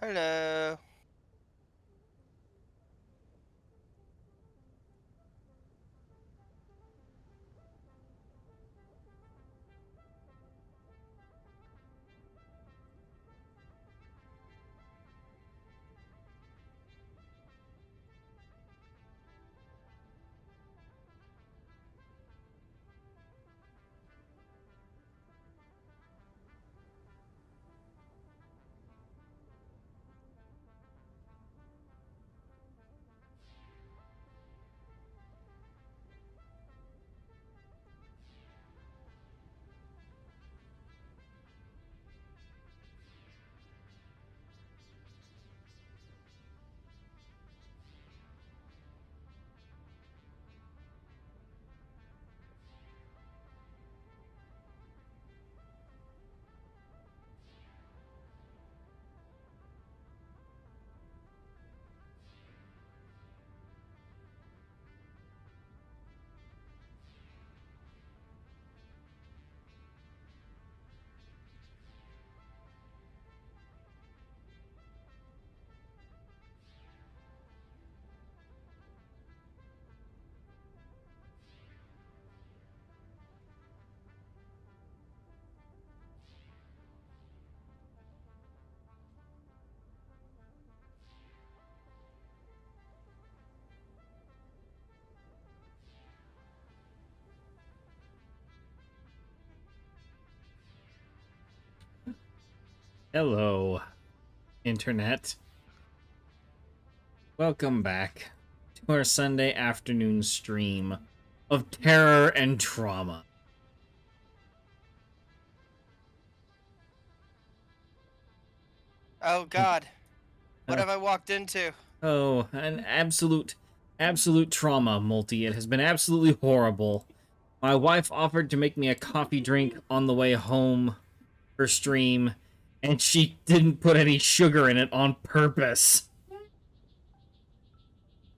Hello. Hello, Internet. Welcome back to our Sunday afternoon stream of terror and trauma. Oh God, what have I walked into? Oh, an absolute trauma, Multi. It has been absolutely horrible. My wife offered to make me a coffee drink on the way home for stream, and she didn't put any sugar in it on purpose.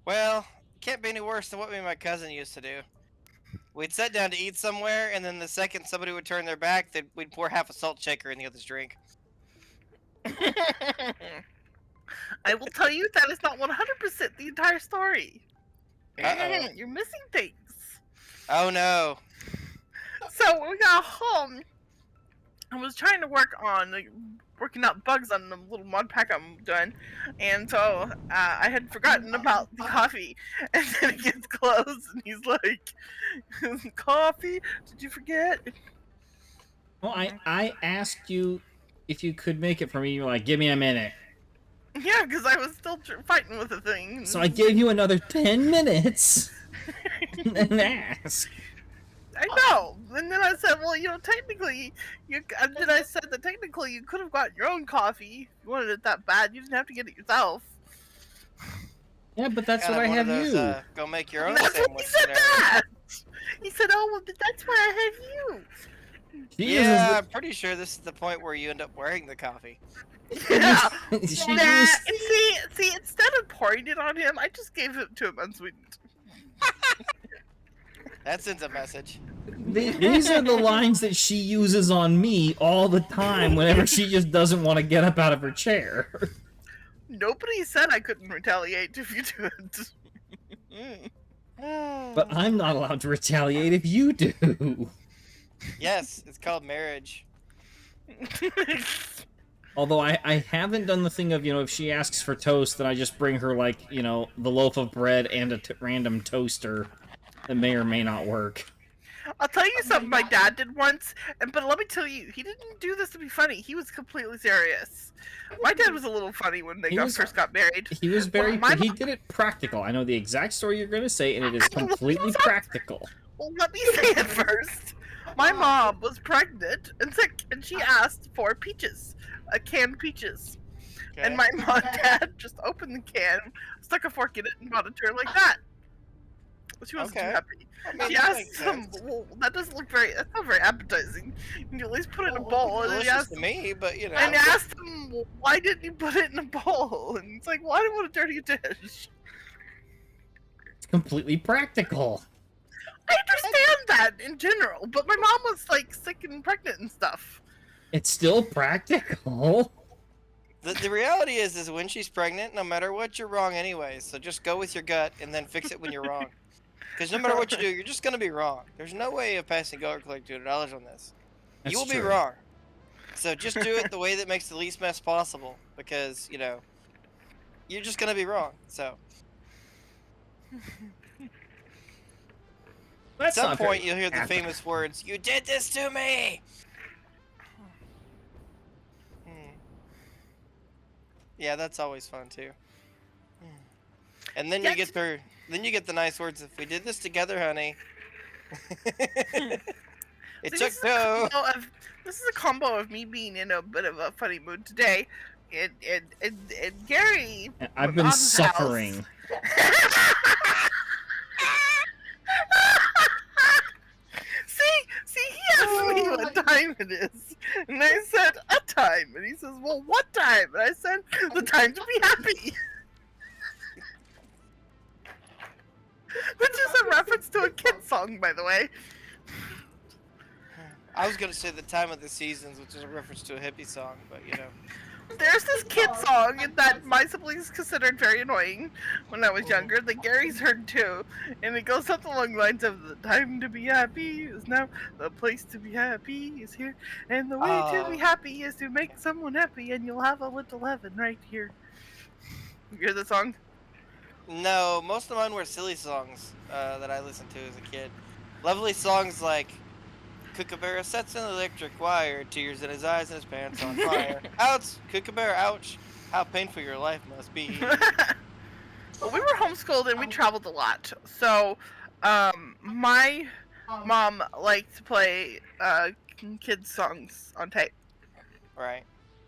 Well, can't be any worse than what me and my cousin used to do. We'd sit down to eat somewhere, and then the second somebody would turn their back, we'd pour half a salt shaker in the other's drink. I will tell you that is not 100% the entire story. Uh-oh. You're missing things. Oh no. So when we got home, I was trying to working out bugs on the little mod pack I'm doing, and so I had forgotten about the coffee, and then it gets close, and he's like, "Coffee? Did you forget?" Well, I asked you if you could make it for me. You're like, give me a minute. Yeah, because I was still fighting with the thing. So I gave you another 10 minutes and asked. I know, and then I said, well, technically, then I said that technically you could have gotten your own coffee if you wanted it that bad. You didn't have to get it yourself. Yeah, but that's Kind what I of one have of those, you. Go make your own That's what sandwich. he said scenario. that! He said, oh, well, but that's why I have you. She Yeah, I'm pretty sure this is the point where you end up wearing the coffee. Yeah. she Nah, used, see, instead of pouring it on him, I just gave it to him unsweetened. That sends a message. these are the lines that she uses on me all the time whenever she just doesn't want to get up out of her chair. Nobody said I couldn't retaliate if you do it. But I'm not allowed to retaliate if you do. Yes, it's called marriage. Although I haven't done the thing of, if she asks for toast, then I just bring her, like, the loaf of bread and a random toaster that may or may not work. I'll tell you something my dad did once, but let me tell you, he didn't do this to be funny. He was completely serious. My dad was a little funny when they first got married. He was he did it practical. I know the exact story you're going to say, and it is completely practical. Well, let me say it first. My mom was pregnant and sick, and she asked for peaches, canned peaches. Okay. And my dad just opened the can, stuck a fork in it, and brought it to her like that. She wasn't too happy. I mean, She that asked makes him, sense. well, that's not very appetizing. You at least put it in a bowl. And he Delicious asked to me, but and asked him, well, why didn't you put it in a bowl? And it's like, well, I didn't want to dirty a dish. It's completely practical. I understand that in general, but my mom was like sick and pregnant and stuff. It's still practical. The reality is when she's pregnant, no matter what, you're wrong anyways. So just go with your gut and then fix it when you're wrong. Because no matter what you do, you're just gonna be wrong. There's no way of passing go or collect $200 on this. That's You will be true. wrong. So just do it the way that makes the least mess possible. Because you're just gonna be wrong. So That's at some not point very you'll hear the happy. famous words, "You did this to me." Yeah, that's always fun too. And then you get the nice words, "If we did this together, honey." It See, took two. this is a combo of me being in a bit of a funny mood today, and Gary. I've been mom's house. suffering. See, he asked me what time it is, and I said a time, and he says, "Well, what time?" And I said, "The time to be happy," which is a reference to a kid song, by the way. I was gonna say the time of the seasons, which is a reference to a hippie song, but There's this kid song that my siblings considered very annoying when I was younger that Gary's heard too, and it goes something along the lines of "The time to be happy is now, the place to be happy is here, and the way to be happy is to make someone happy, and you'll have a little heaven right here." You hear the song? No, most of mine were silly songs that I listened to as a kid. Lovely songs like "Kookaburra sets an electric wire, tears in his eyes and his pants on fire." Ouch, Kookaburra, ouch! How painful your life must be. Well, we were homeschooled and we traveled a lot, so my mom liked to play kids songs on tape. Right.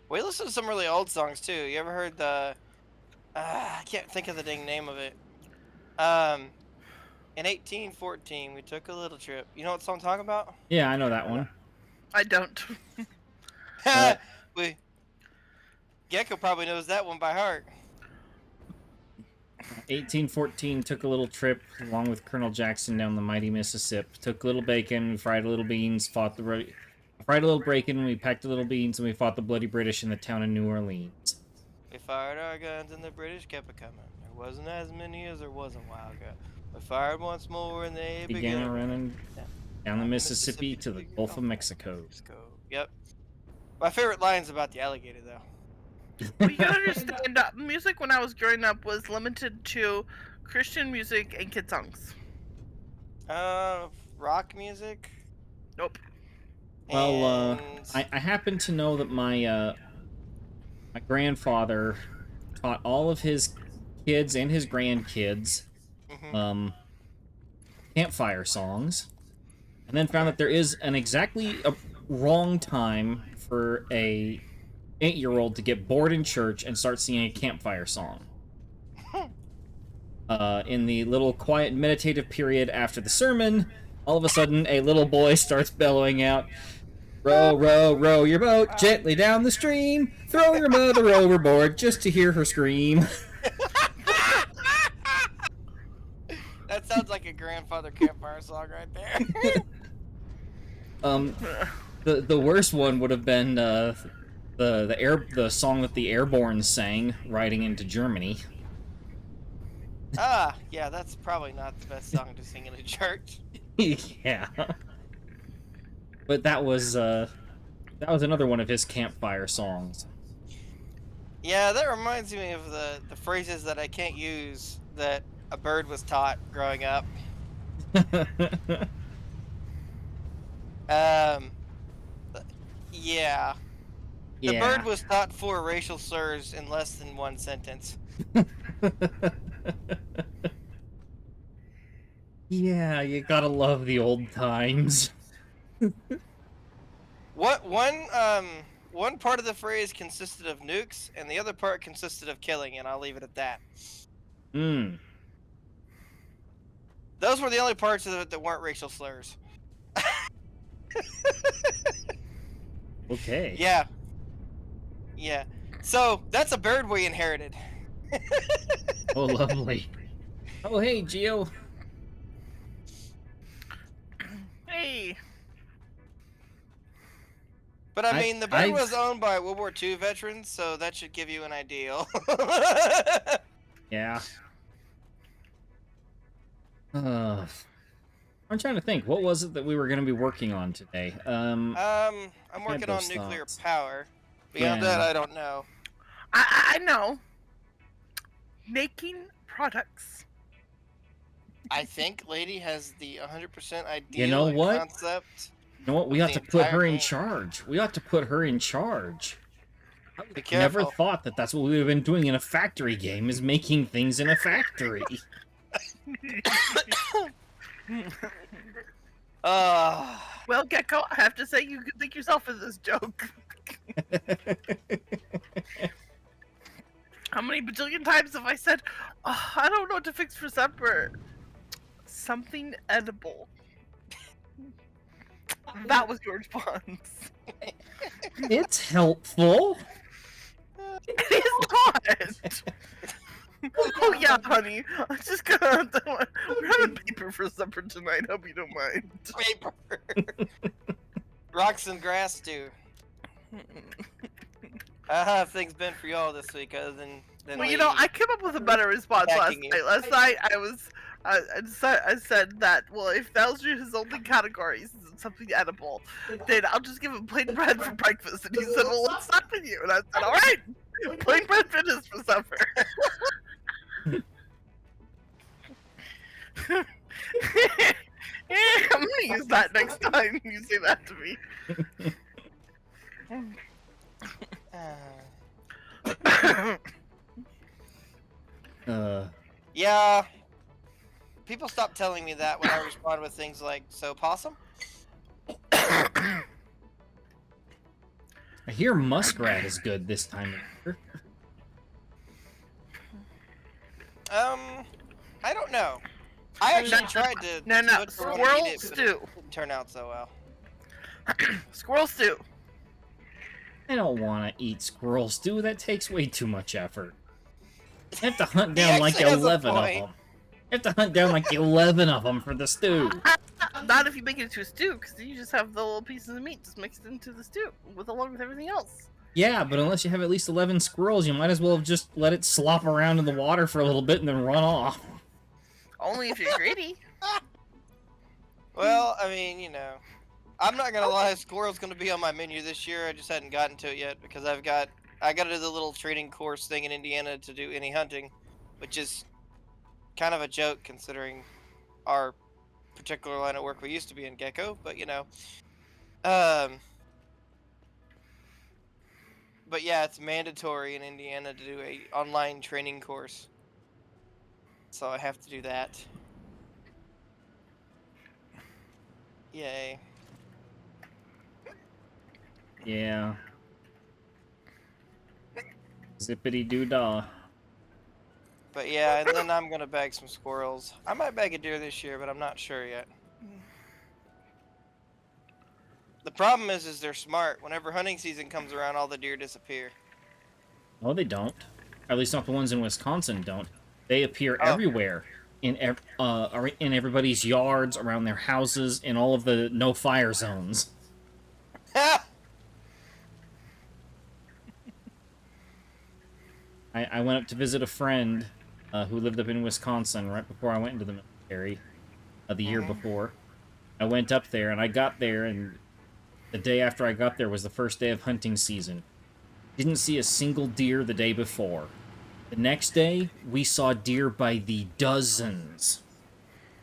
We listened to some really old songs too. You ever heard the? I can't think of the dang name of it. In 1814, we took a little trip. You know what song I'm talking about? Yeah, I know that one. I don't. Gecko probably knows that one by heart. 1814 took a little trip along with Colonel Jackson down the mighty Mississippi. Took a little bacon, we fried a little beans, fried a little bacon, we packed a little beans, and we fought the bloody British in the town of New Orleans. We fired our guns and the British kept a coming. There wasn't as many as there was a while ago. We fired once more and they Began running down the Mississippi to the Gulf of Mexico. Yep. My favorite line's about the alligator, though. Well, you gotta understand, music when I was growing up was limited to Christian music and kid songs. Rock music? Nope. Well, I happen to know that my grandfather taught all of his kids and his grandkids campfire songs, and then found that there is an exactly wrong time for a 8-year-old to get bored in church and start singing a campfire song. In the little quiet meditative period after the sermon, all of a sudden a little boy starts bellowing out, "Row, row, row your boat gently down the stream. Throw your mother overboard just to hear her scream." That sounds like a grandfather campfire song right there. The worst one would have been the song that the Airborne sang riding into Germany. Yeah, that's probably not the best song to sing in a church. Yeah. But that was another one of his campfire songs. Yeah, that reminds me of the phrases that I can't use that a bird was taught growing up. Yeah. The bird was taught 4 racial slurs in less than 1 sentence. Yeah, you gotta love the old times. One part of the phrase consisted of nukes, and the other part consisted of killing, and I'll leave it at that. Those were the only parts of it that weren't racial slurs. Okay. Yeah. Yeah. So, that's a bird we inherited. Oh, lovely. Oh, hey, Gio. Hey. But I mean, the bird was I've owned by World War II veterans, so that should give you an idea. yeah. I'm trying to think. What was it that we were going to be working on today? I'm I had working on those nuclear thoughts. power. Beyond that, Yeah. I don't know. I know. Making products. I think Lady has the 100% You ideal know and what? concept You know what? We of ought the to put entire her in game. charge. We ought to put her in charge. I would Be have never careful. thought that that's what we would have been doing in a factory game, is making things in a factory. Well, Gecko, I have to say you can think yourself in this joke. How many bajillion times have I said, oh, I don't know what to fix for supper? Something edible. That was your response. It's helpful. It is not. Oh yeah, honey. I'm just gonna. We're having paper for supper tonight. Hope you don't mind. Paper. Rocks and grass stew. How have things been for y'all this week, other than Well, you know, Lady I came up with a better response last attacking you? night. Last night, I said that, well, if those are his only categories, something edible, then I'll just give him plain bread for breakfast. And he said, well, what's stopping you? And I said, all right, plain bread finished for supper. I'm gonna use that next time you say that to me. Yeah. People stop telling me that when I respond with things like, so possum? I hear muskrat is good this time of year. I don't know. I actually tried to No, look for one and squirrel eat it, but it stew. didn't turn out so well. Squirrel stew. I don't want to eat squirrel stew. That takes way too much effort. You have to hunt He down like actually has a 11 of point. them. You have to hunt down like 11 of them for the stew. Not if you make it into a stew, because then you just have the little pieces of meat just mixed into the stew, along with everything else. Yeah, but unless you have at least 11 squirrels, you might as well have just let it slop around in the water for a little bit and then run off. Only if you're greedy. Well, I mean, you know, I'm not gonna lie, squirrel's gonna be on my menu this year. I just hadn't gotten to it yet because I got to do the little training course thing in Indiana to do any hunting, which is kind of a joke considering our particular line of work we used to be in Gecko, but you know. But yeah, it's mandatory in Indiana to do a online training course. So I have to do that. Yay. Yeah. Zippity doo dah. But yeah, and then I'm gonna bag some squirrels. I might bag a deer this year, but I'm not sure yet. The problem is they're smart. Whenever hunting season comes around, all the deer disappear. No, they don't. At least not the ones in Wisconsin don't. They appear Oh. everywhere. In everybody's yards, around their houses, in all of the no-fire zones. I went up to visit a friend who lived up in Wisconsin right before I went into the military the year before. I went up there, and I got there, and the day after I got there was the first day of hunting season. Didn't see a single deer the day before. The next day, we saw deer by the dozens.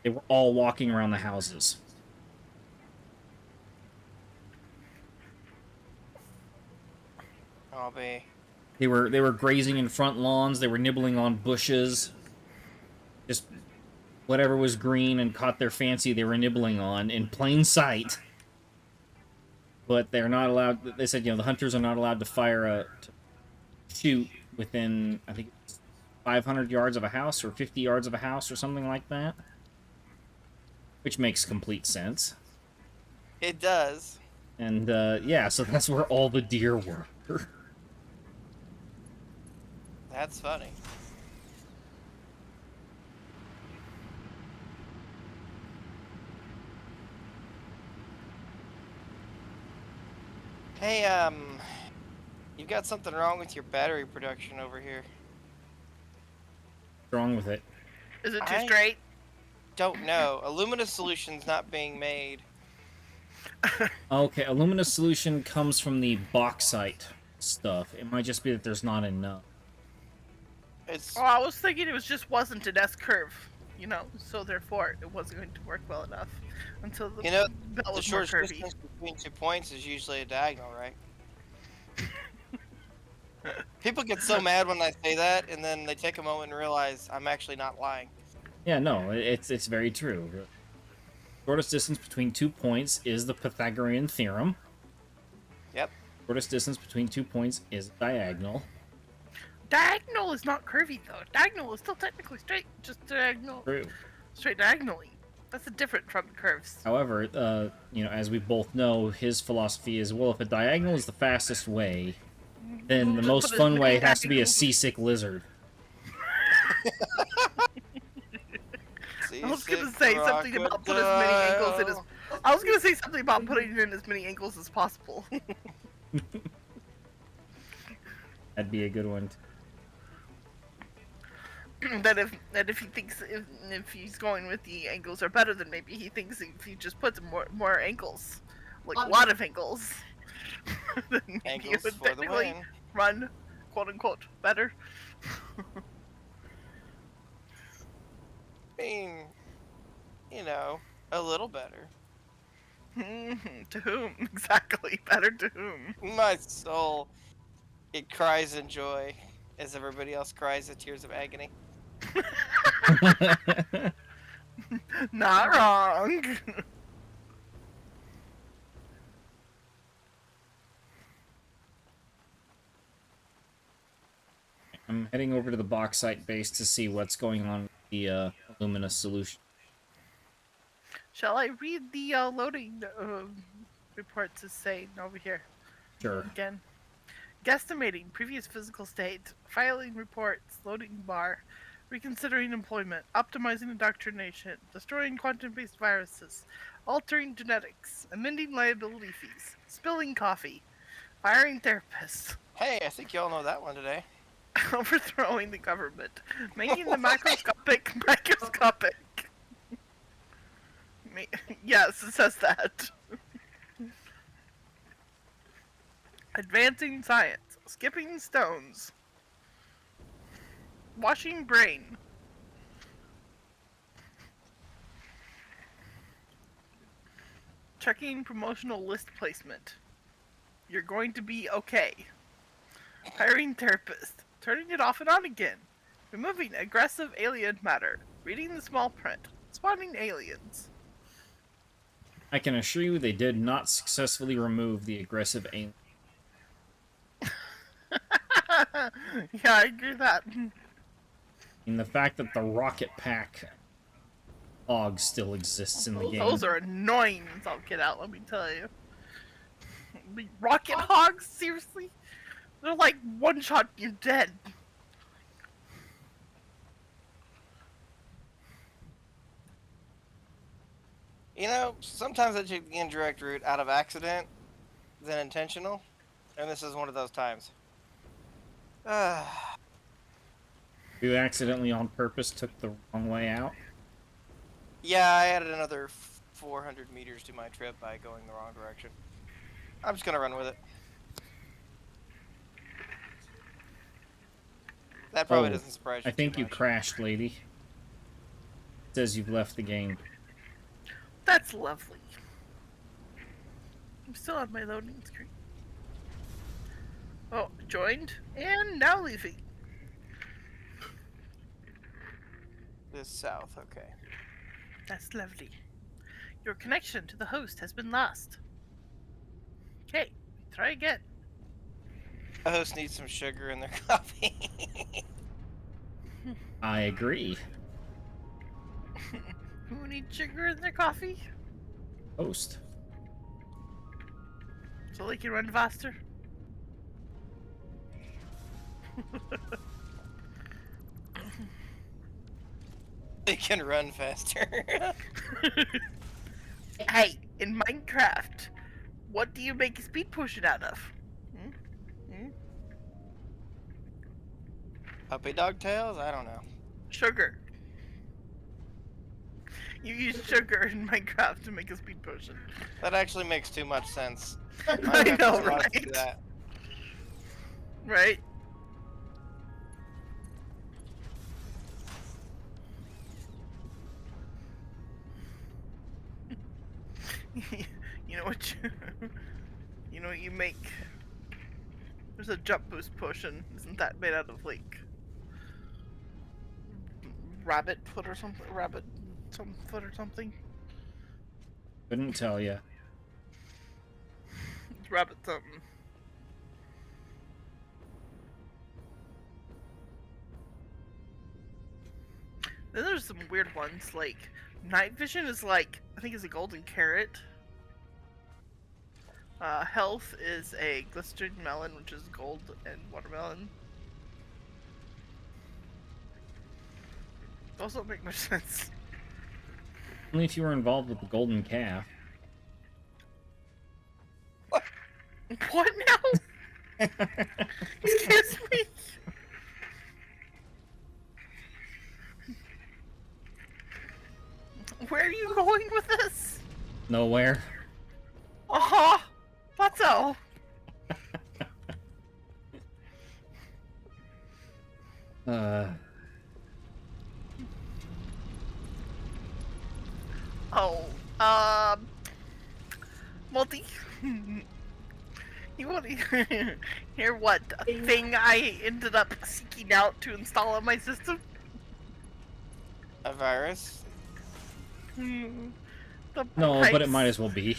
They were all walking around the houses. I'll be. They were grazing in front lawns. They were nibbling on bushes. Just whatever was green and caught their fancy, they were nibbling on in plain sight. But they're not allowed. They said, you know, the hunters are not allowed to shoot within, I think, 500 yards of a house or 50 yards of a house or something like that. Which makes complete sense. It does. And yeah, so that's where all the deer were. That's funny. Hey, you've got something wrong with your battery production over here. What's wrong with it? Is it too I straight? don't know. Alumina solution's not being made. Okay, alumina solution comes from the bauxite stuff. It might just be that there's not enough. It's Oh, I was thinking it wasn't an S curve, you know, so therefore it wasn't going to work well enough until the you know belt the was more shortest curvy. distance between 2 points is usually a diagonal, right? People get so mad when I say that, and then they take a moment and realize I'm actually not lying. Yeah, no, it's very true. The shortest distance between 2 points is the Pythagorean theorem. Yep. Shortest distance between 2 points is diagonal. Diagonal is not curvy though. Diagonal is still technically straight, just diagonal, True. straight diagonally. That's different from the curves. However, as we both know, his philosophy is, well, if a diagonal is the fastest way, then the Just most put as fun many way has to be a diagonals- seasick lizard. I was gonna say something about put as many angles in as. I was gonna say something about putting in as many angles as possible. That'd be a good one. that if he thinks if he's going with the angles are better, then maybe he thinks if he just puts more angles, like a lot of angles, then maybe Angles it would for the technically win. run, quote unquote, better. I mean, a little better. To whom exactly? Better to whom? My soul, it cries in joy as everybody else cries in tears of agony. Not wrong. I'm heading over to the bauxite base to see what's going on with the alumina solution. Shall I read the loading reports as saying over here? Sure. Again. Guesstimating previous physical state, filing reports, loading bar, reconsidering employment, optimizing indoctrination, destroying quantum-based viruses, altering genetics, amending liability fees, spilling coffee, firing therapists, Hey, I think y'all know that one today. overthrowing the government, making the microscopic microscopic. Yes, it says that. Advancing science, skipping stones, washing brain, checking promotional list placement. You're going to be okay. Hiring therapist, turning it off and on again, removing aggressive alien matter, reading the small print, spawning aliens. I can assure you they did not successfully remove the aggressive alien. Yeah, I agree with that. And the fact that the rocket pack hog still exists in the game. Those are annoying as all get out, let me tell you. The rocket hogs? Seriously? They're like one shot, you're dead. Sometimes I take the indirect route out of accident than intentional, and this is one of those times. You accidentally on purpose took the wrong way out? Yeah, I added another 400 meters to my trip by going the wrong direction. I'm just gonna run with it. That probably Oh, doesn't surprise you. I think too you much. crashed, lady. It says you've left the game. That's lovely. I'm still on my loading screen. Oh, joined and now leaving. This south, okay. That's lovely. Your connection to the host has been lost. Okay, try again. The host needs some sugar in their coffee. I agree. Who needs sugar in their coffee? Host. So they can run faster? They can run faster. Hey, in Minecraft, What do you make a speed potion out of? Hmm? Hmm? Puppy dog tails? I don't know. Sugar. You use sugar in Minecraft to make a speed potion. That actually makes too much sense. I Minecraft know, doesn't allow us to do right? that. Right? You know what you know what you make? There's a jump boost potion. Isn't that made out of like rabbit foot or something? Rabbit some foot or something? Couldn't tell you. It's rabbit something. Then there's some weird ones like night vision is like I think is a golden carrot. Health is a glistered melon, which is gold and watermelon. Those don't make much sense. Only if you were involved with the golden calf. What now? Excuse me. Where are you going with this? Nowhere. Uh-huh. Thought so. Oh, Multi. You want to hear what thing I ended up seeking out to install on my system? A virus? The No, but it pipes- might as well be.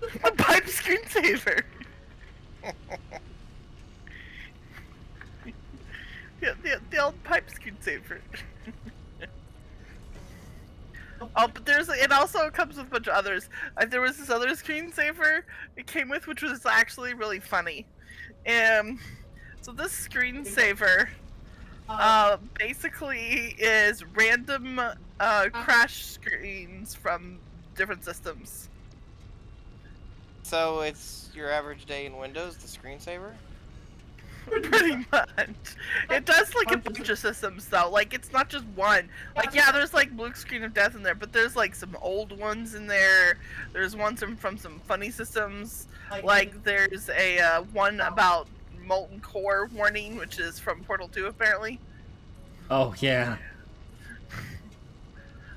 The pipe screensaver. The old pipe screensaver. Oh, but it also comes with a bunch of others. There was this other screensaver it came with, which was actually really funny. So this screensaver, basically is random, crash screens from different systems. So it's your average day in Windows, the screensaver? Pretty much. It does like a bunch of systems though. Like it's not just one. Like yeah, there's like Blue Screen of Death in there, but there's like some old ones in there. There's ones from some funny systems. Like there's a one about molten core warning, which is from Portal 2 apparently. Oh, yeah.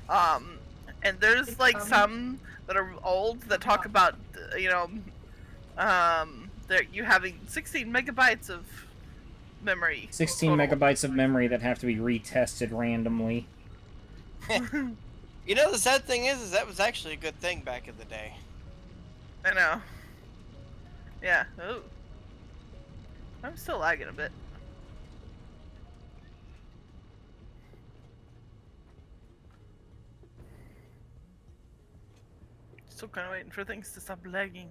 And there's like some that are old that talk about that you having 16 megabytes of memory. 16 total. megabytes of memory that have to be retested randomly. You know, the sad thing is that was actually a good thing back in the day. I know. Yeah. Ooh. I'm still lagging a bit. Still kind of waiting for things to stop lagging.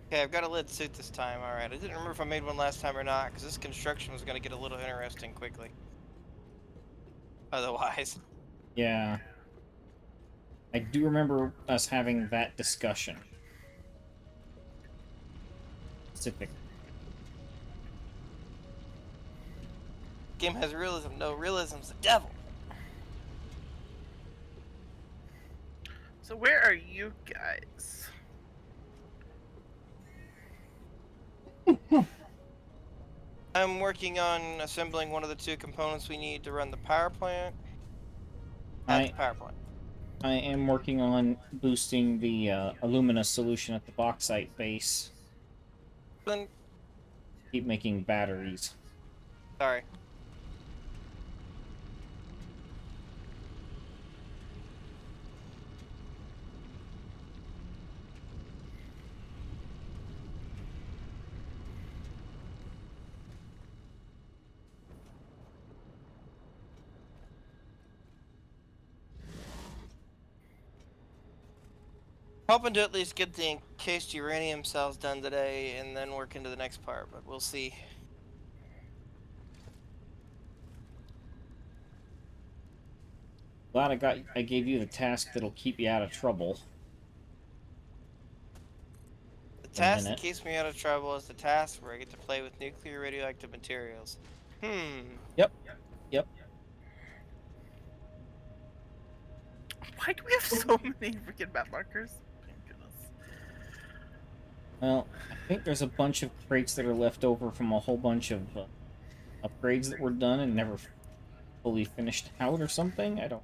Okay, I've got a lid suit this time. Alright, I didn't remember if I made one last time or not, because this construction was going to get a little interesting quickly. Otherwise. Yeah. I do remember us having that discussion. Specific. Game has realism, no realism's the devil. So where are you guys? I'm working on assembling one of the two components we need to run the power plant. At the power plant. I am working on boosting the alumina solution at the bauxite base. Then, Keep making batteries. sorry. Hoping to at least get the encased uranium cells done today and then work into the next part, but we'll see. glad I gave you the task that'll keep you out of trouble The for a task that minute. keeps me out of trouble is the task where I get to play with nuclear radioactive materials. Yep. Yep. Why do we have so many freaking map markers? Oh, goodness. Well, I think there's a bunch of crates that are left over from a whole bunch of upgrades that were done and never fully finished out or something. I don't.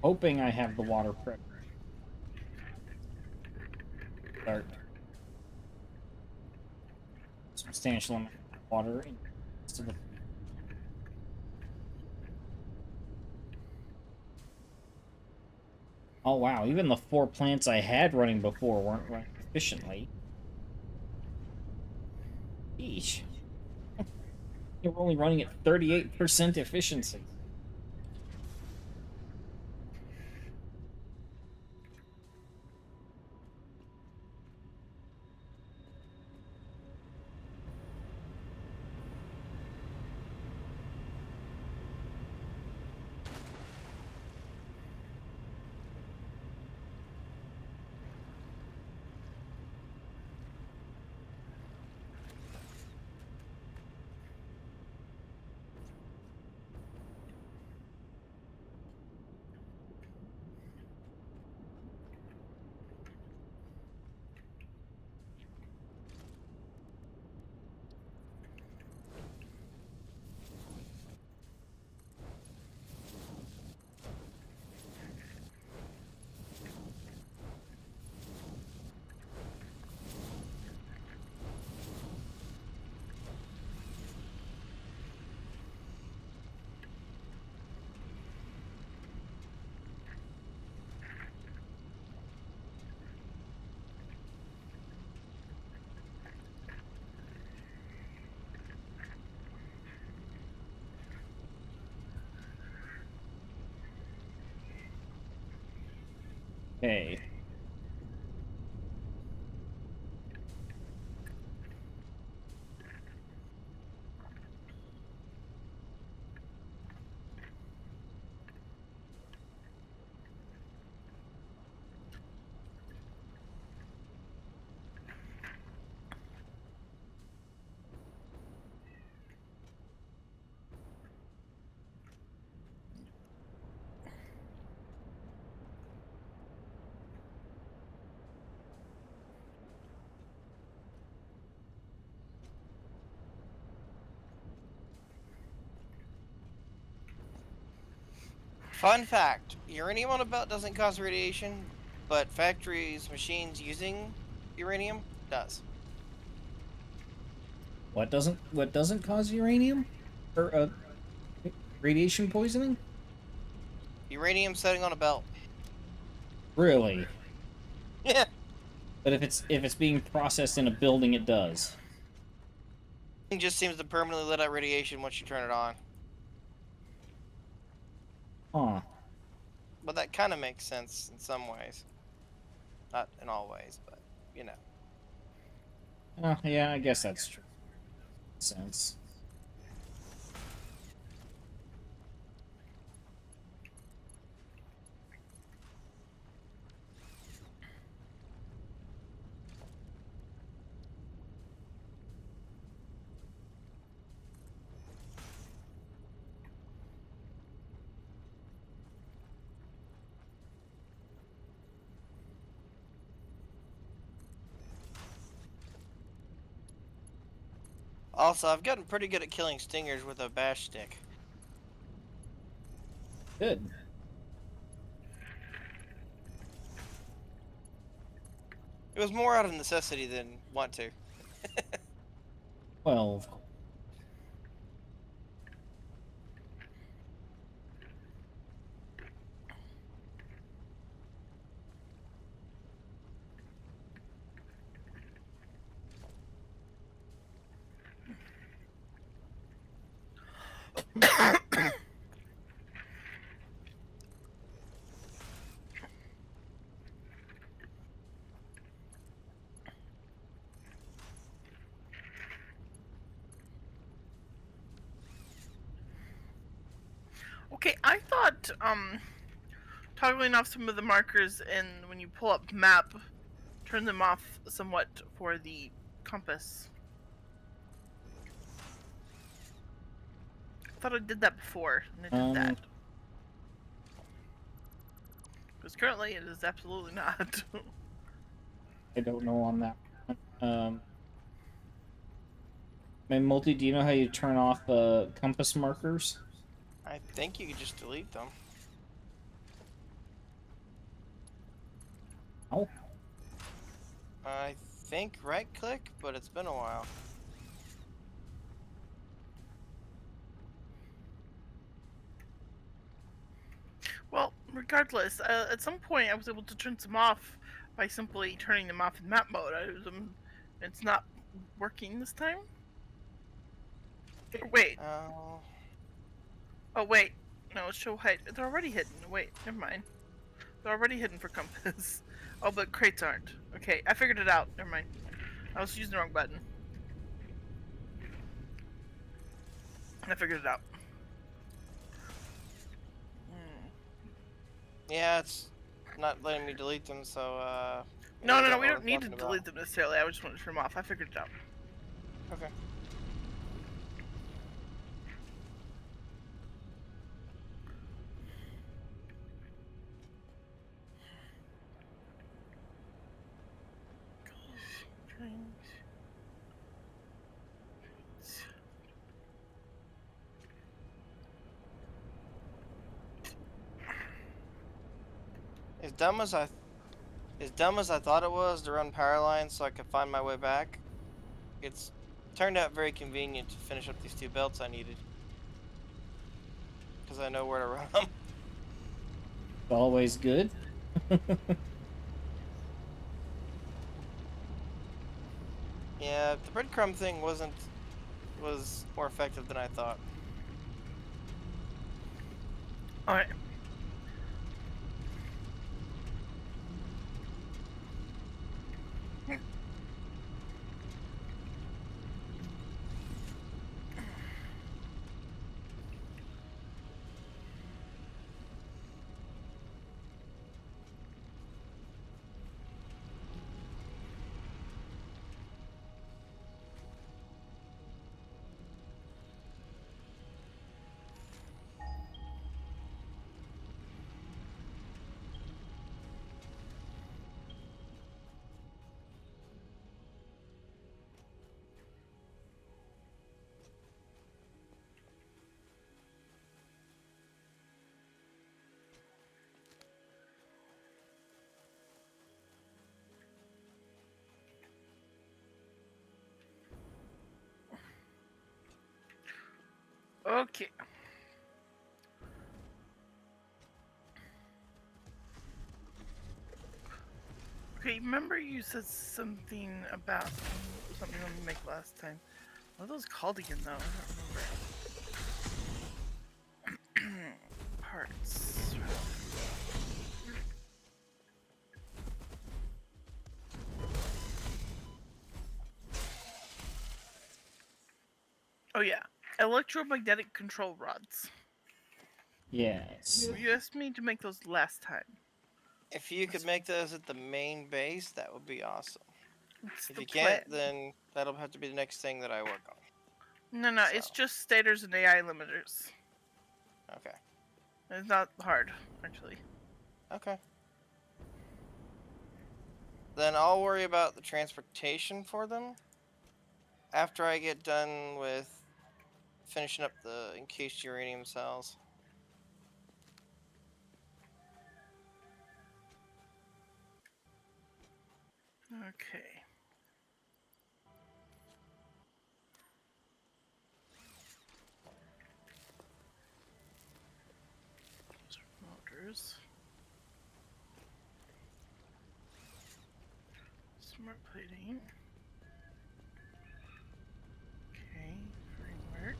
Hoping I have the water prep. Start substantial amount of water in the rest of the. Oh wow, even the 4 plants I had running before weren't running efficiently. Yeesh. They were only running at 38% efficiency. Okay. Fun fact: uranium on a belt doesn't cause radiation, but factories, machines using uranium does. What doesn't cause uranium or radiation poisoning? Uranium setting on a belt. Really? Yeah. But if it's being processed in a building, it does. It just seems to permanently let out radiation once you turn it on. Huh. But that kind of makes sense in some ways. Not in all ways, but you know. Oh, yeah, I guess that's true. Sense. Also, I've gotten pretty good at killing stingers with a bash stick. Good. It was more out of necessity than want to. Well, of course. Okay, I thought toggling off some of the markers and when you pull up map, turn them off somewhat for the compass. I thought I did that before, and I did that. Because currently it is absolutely not. I don't know on that one. And Multi, do you know how you turn off compass markers? I think you could just delete them. Oh. I think right click, but it's been a while. Well, regardless, at some point I was able to turn some off by simply turning them off in map mode. It's not working this time? Or wait. Oh. Oh, wait. No, show height. They're already hidden. Wait, never mind. They're already hidden for compass. Oh, but crates aren't. Okay, I figured it out. Never mind. I was using the wrong button. I figured it out. Yeah, it's not letting me delete them, so No, maybe no, I no, know we what don't I'm need to talking about. delete them necessarily. I just want to turn them off. I figured it out. Okay. As dumb as I thought it was to run power lines so I could find my way back, it's turned out very convenient to finish up these two belts I needed. Because I know where to run them. Always good. Yeah, the breadcrumb thing was more effective than I thought. Alright. Okay. Okay, remember you said something about something you wanted to make last time. What are those called again, though? I don't remember. Parts. Oh yeah, electromagnetic control rods. Yes. You asked me to make those last time. If you could make those at the main base, that would be awesome. What's If the you plan? can't, then that'll have to be the next thing that I work on. No, So, it's just stators and AI limiters. okay. It's not hard, actually. Okay. Then I'll worry about the transportation for them after I get done with finishing up the encased uranium cells. Okay. Motors. Smart plating. Okay, framework.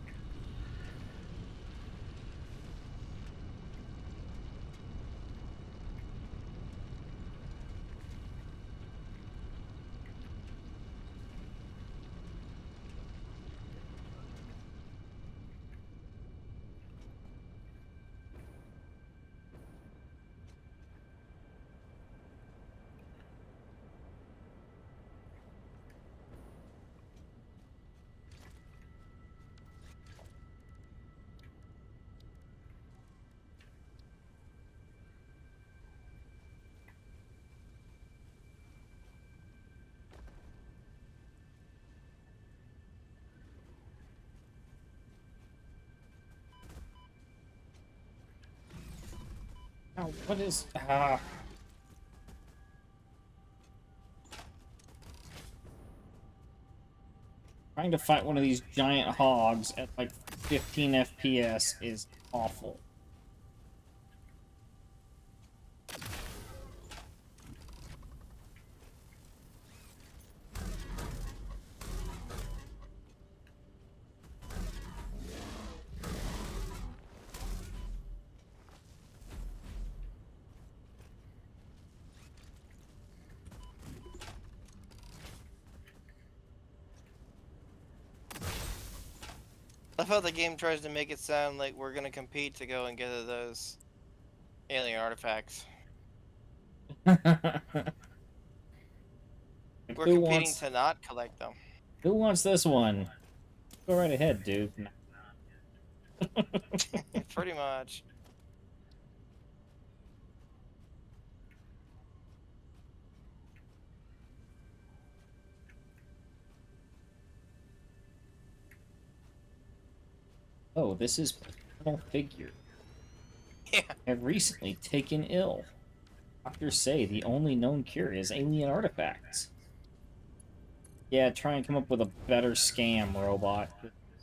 Ow, what is... Trying to fight one of these giant hogs at like 15 FPS is awful. I felt the game tries to make it sound like we're gonna compete to go and get those alien artifacts. Like, We're competing to not collect them. who wants this one? Go right ahead, dude. Pretty much. Oh, this is paternal figure. Yeah. Have recently taken ill. Doctors say the only known cure is alien artifacts. Yeah, try and come up with a better scam, robot.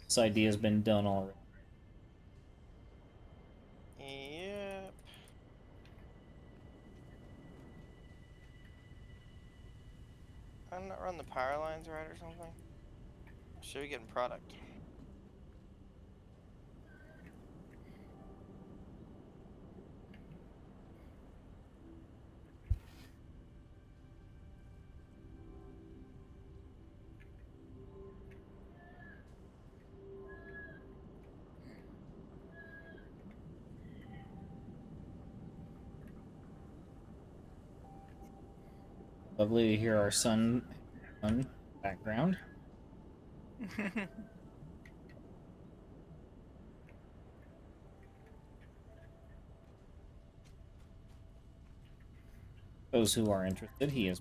This idea's been done already. Yep. I'm not running the power lines right or something. Should be getting product. Lovely to hear our son background. Those who are interested, he is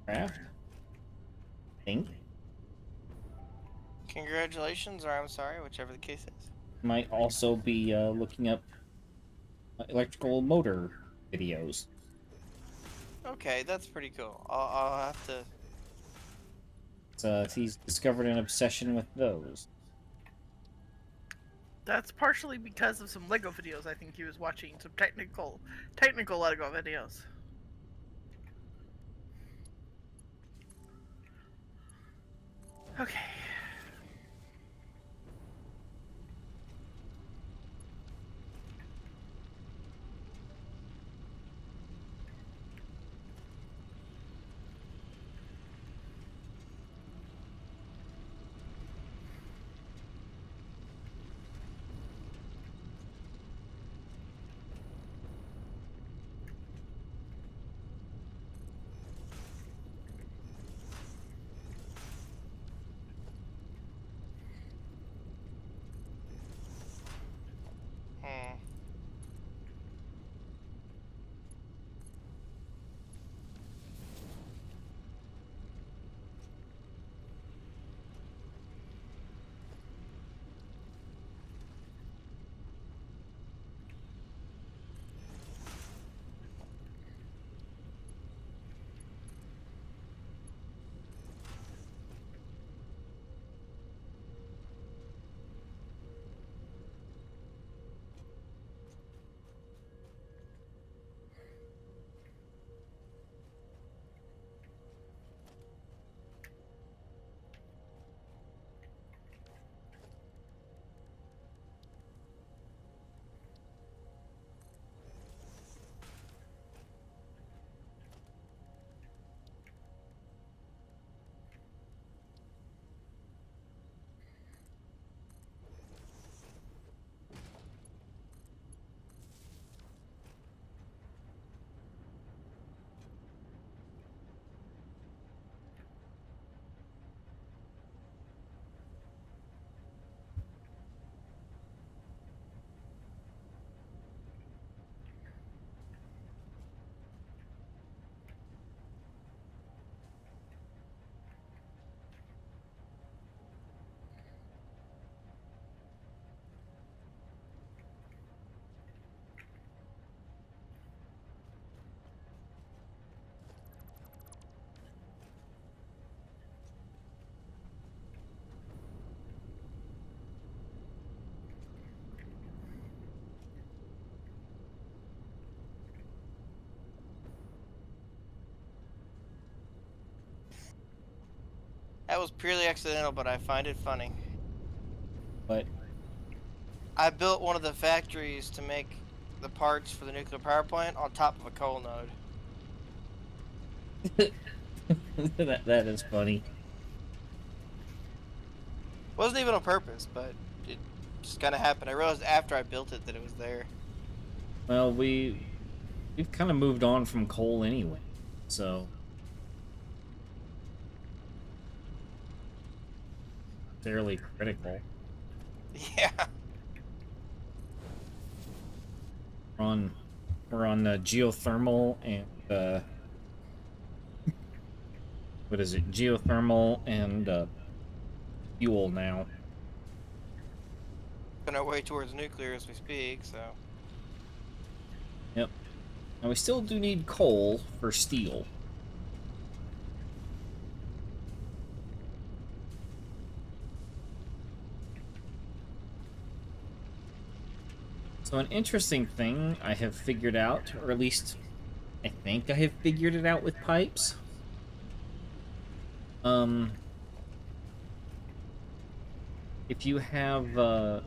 craft. Think Congratulations, or I'm sorry, whichever the case is. might also be looking up electrical motor videos. Okay, that's pretty cool. I'll have to. He's discovered an obsession with those. That's partially because of some Lego videos. I think he was watching some technical Lego videos. Okay. Hmm. That was purely accidental, but I find it funny. But I built one of the factories to make the parts for the nuclear power plant on top of a coal node. that is funny. Wasn't even on purpose, but it just kind of happened. I realized after I built it that it was there. Well, we've kind of moved on from coal anyway, so fairly critical. Yeah. We're on geothermal and what is it? Geothermal and fuel now. On our way towards nuclear as we speak, so. Yep. Now we still do need coal for steel. So an interesting thing I have figured out, or at least I think I have figured it out with pipes. If you have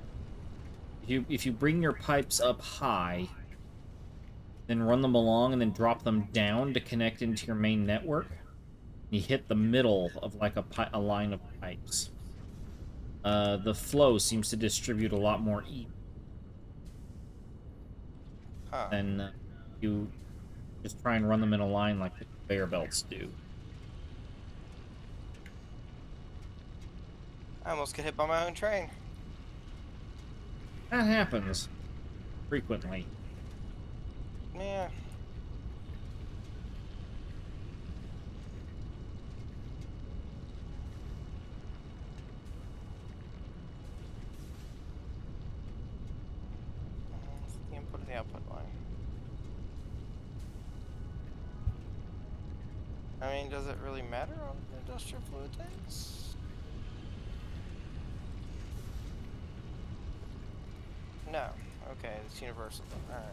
if you bring your pipes up high, then run them along and then drop them down to connect into your main network, you hit the middle of like a line of pipes. The flow seems to distribute a lot more even Huh. than you just try and run them in a line like the conveyor belts do. I almost got hit by my own train. That happens frequently. Yeah. The input and the output line. I mean, does it really matter on the industrial fluid tanks? No. Okay, it's universal. All right.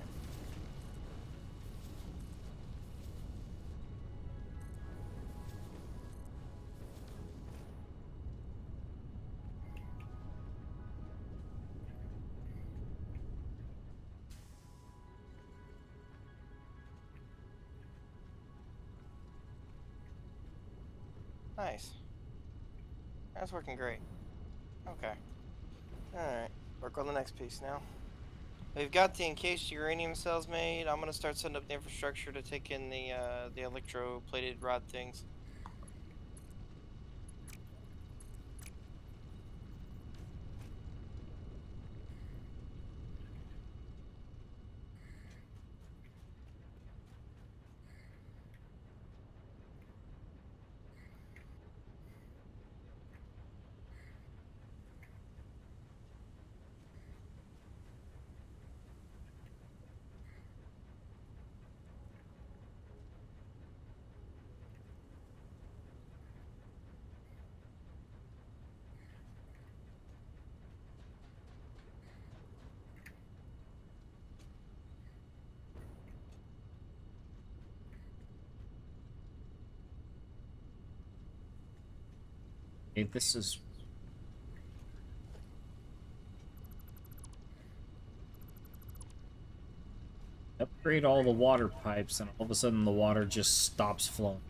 Nice. That's working great. Okay. Alright. Work on the next piece now. We've got the encased uranium cells made. I'm gonna start setting up the infrastructure to take in the electroplated rod things. Okay, this is... Upgrade all the water pipes, and all of a sudden the water just stops flowing.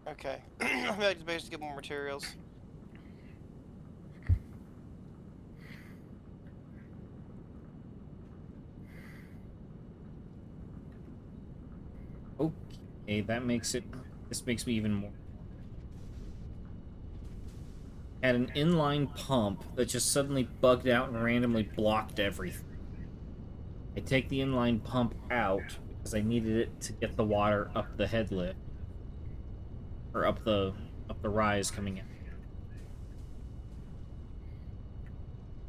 Okay. I'm back to the base to get more materials. Okay, that makes it... This makes me even more... Had an inline pump that just suddenly bugged out and randomly blocked everything. I take the inline pump out because I needed it to get the water up the head lift. Or up the rise coming in.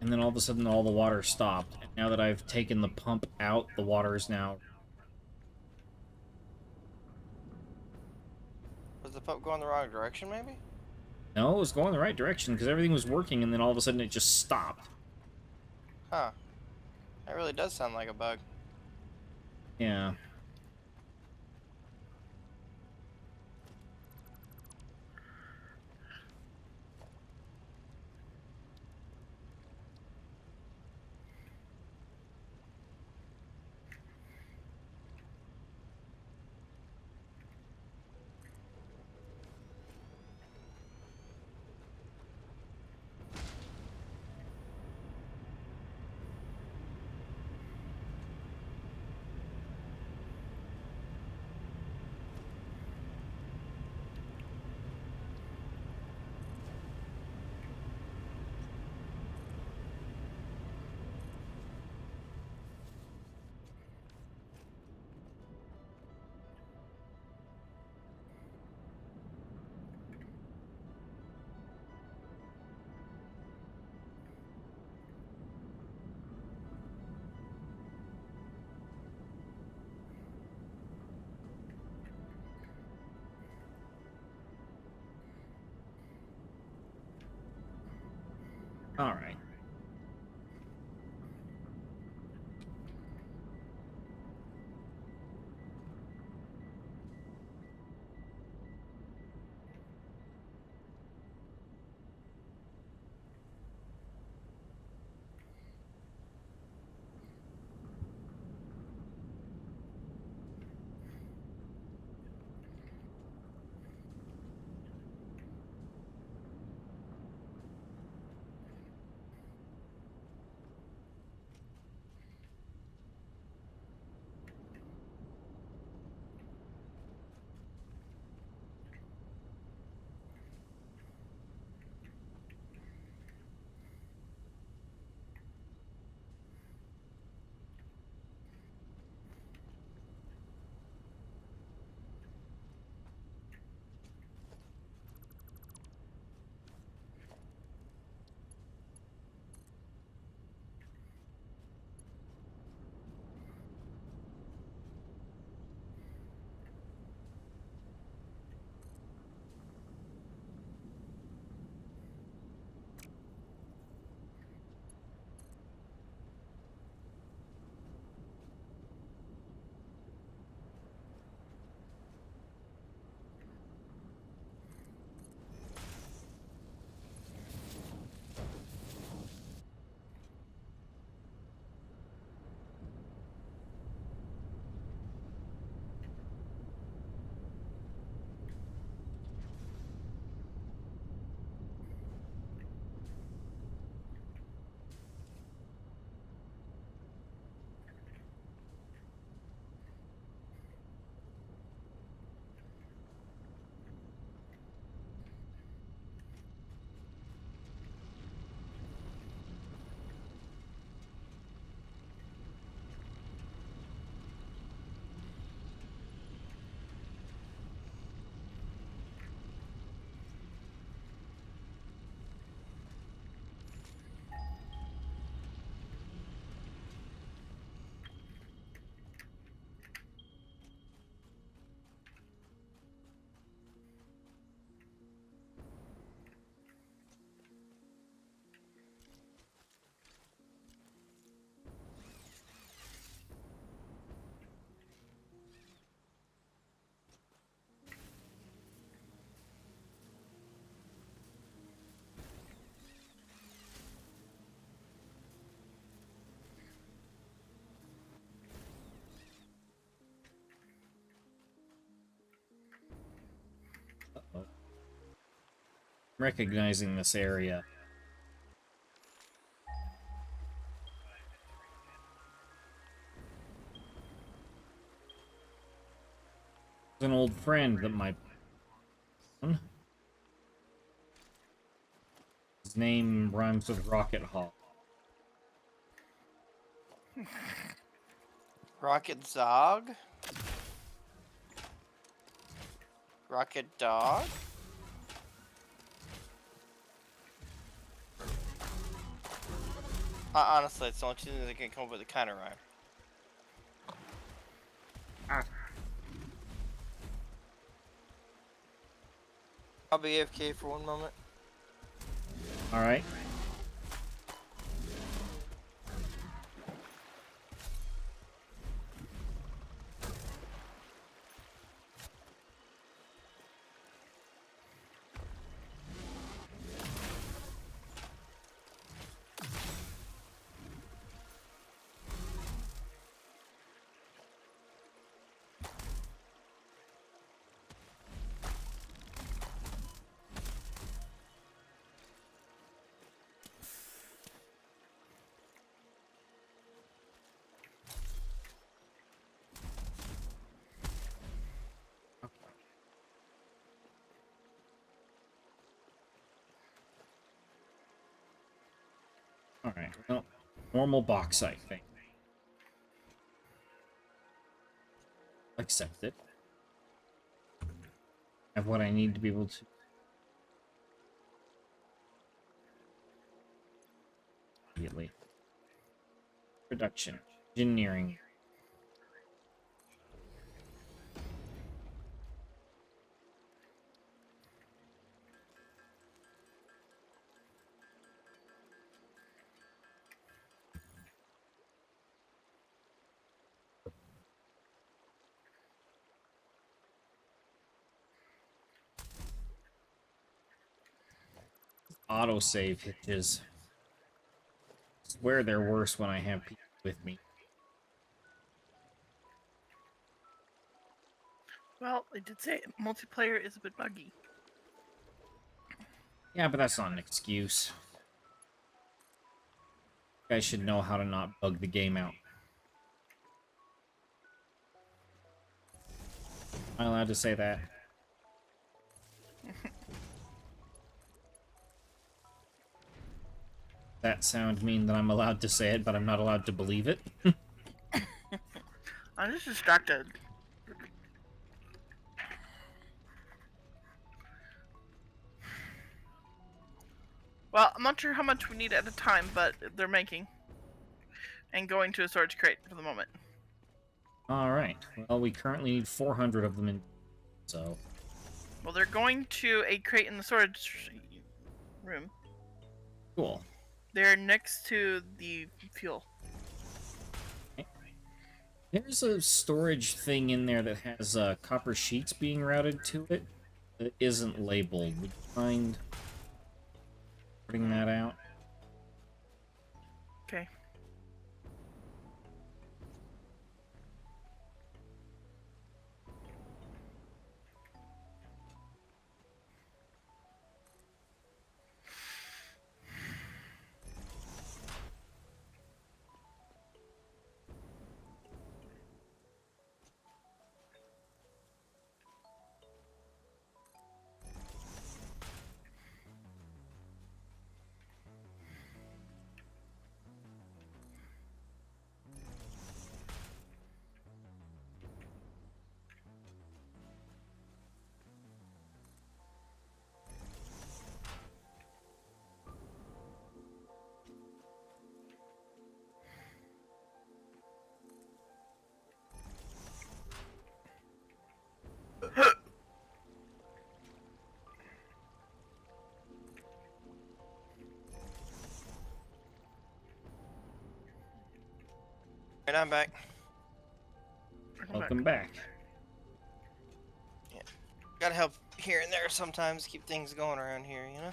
And then all of a sudden all the water stopped. And now that I've taken the pump out, the water is now... Was the pump going the wrong direction, maybe? No, it was going the right direction because everything was working, and then all of a sudden it just stopped. Huh. That really does sound like a bug. Yeah. Alright. recognizing this area. It's an old friend that my... His name rhymes with Rocket Hall. Rocket Zog? Rocket Dog? Honestly, it's the only two things that can come up with a kind of rhyme. I'll be AFK for one moment. Alright. Alright, well, normal bauxite thing. Accept it. I have what I need to be able to... Immediately. Production. Engineering. Autosave hitches. I swear they're worse when I have people with me. Well, I did say multiplayer is a bit buggy. Yeah, but that's not an excuse. You guys should know how to not bug the game out. Am I allowed to say that? That sound mean that I'm allowed to say it, but I'm not allowed to believe it? I'm just distracted. Well, I'm not sure how much we need at a time, but they're making. And going to a storage crate for the moment. Alright. Well, we currently need 400 of them in... So... Well, they're going to a crate in the storage room. Cool. They're next to the fuel. There's a storage thing in there that has copper sheets being routed to it that isn't labeled. Would you mind putting that out? Okay. And I'm back. Welcome back. Yeah. Gotta help here and there sometimes, keep things going around here, you know?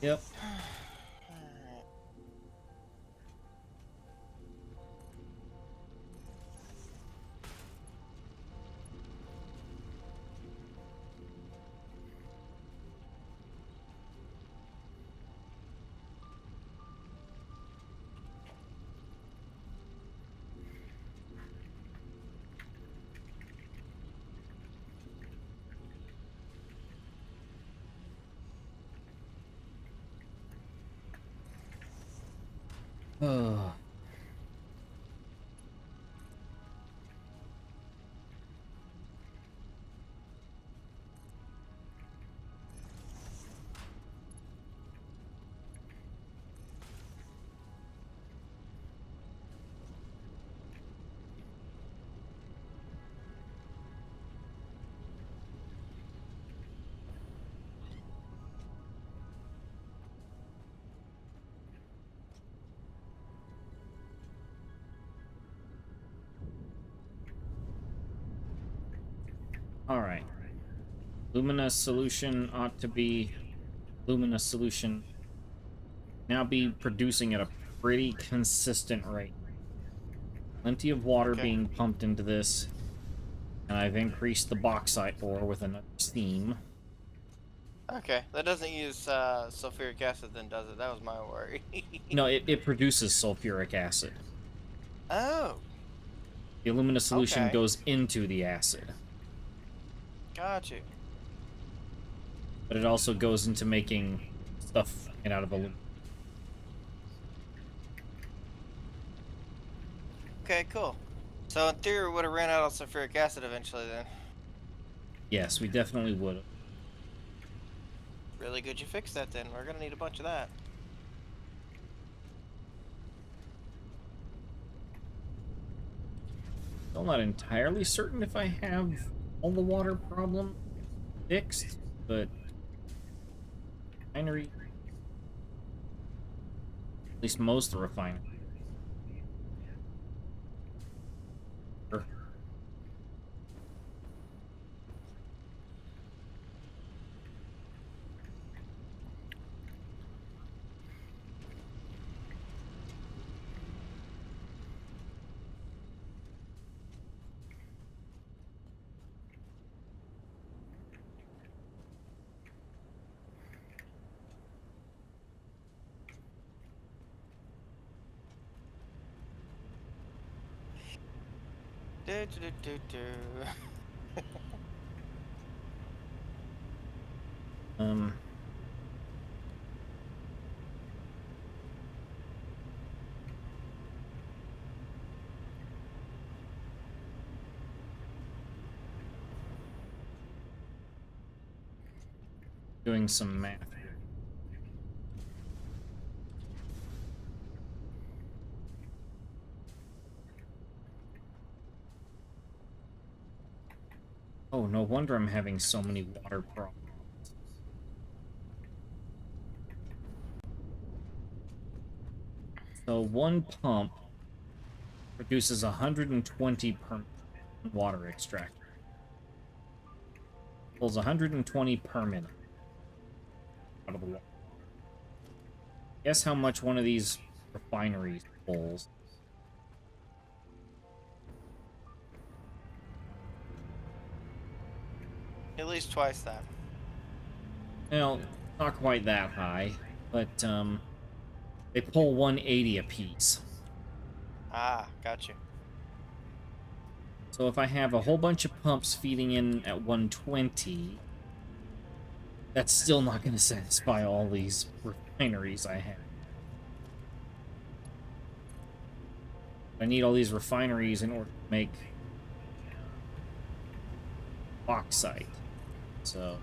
Yep. Alright. Oh. All right. Luminous solution ought to be luminous solution. Now be producing at a pretty consistent rate. Plenty of water Okay. being pumped into this, and I've increased the bauxite ore with another steam. Okay. That doesn't use sulfuric acid then, does it? That was my worry. No, it produces sulfuric acid. Oh. The alumina solution Okay. goes into the acid, Got you. but it also goes into making stuff made out of aluminum. Okay, cool. So in theory, we would have ran out of sulfuric acid eventually then. Yes, we definitely would have. Really good you fixed that then. We're gonna need a bunch of that. Still not entirely certain if I have all the water problem fixed, but refinery, at least most of the refinery. Do, do, do, do. Um, doing some math. Oh, no wonder I'm having so many water problems. So one pump produces 120 per water extractor. Pulls 120 per minute out of the water. Guess how much one of these refineries pulls? At least twice that. Well, not quite that high, but they pull 180 apiece. Ah, got you. So if I have a whole bunch of pumps feeding in at 120, that's still not going to satisfy all these refineries I have. I need all these refineries in order to make bauxite. So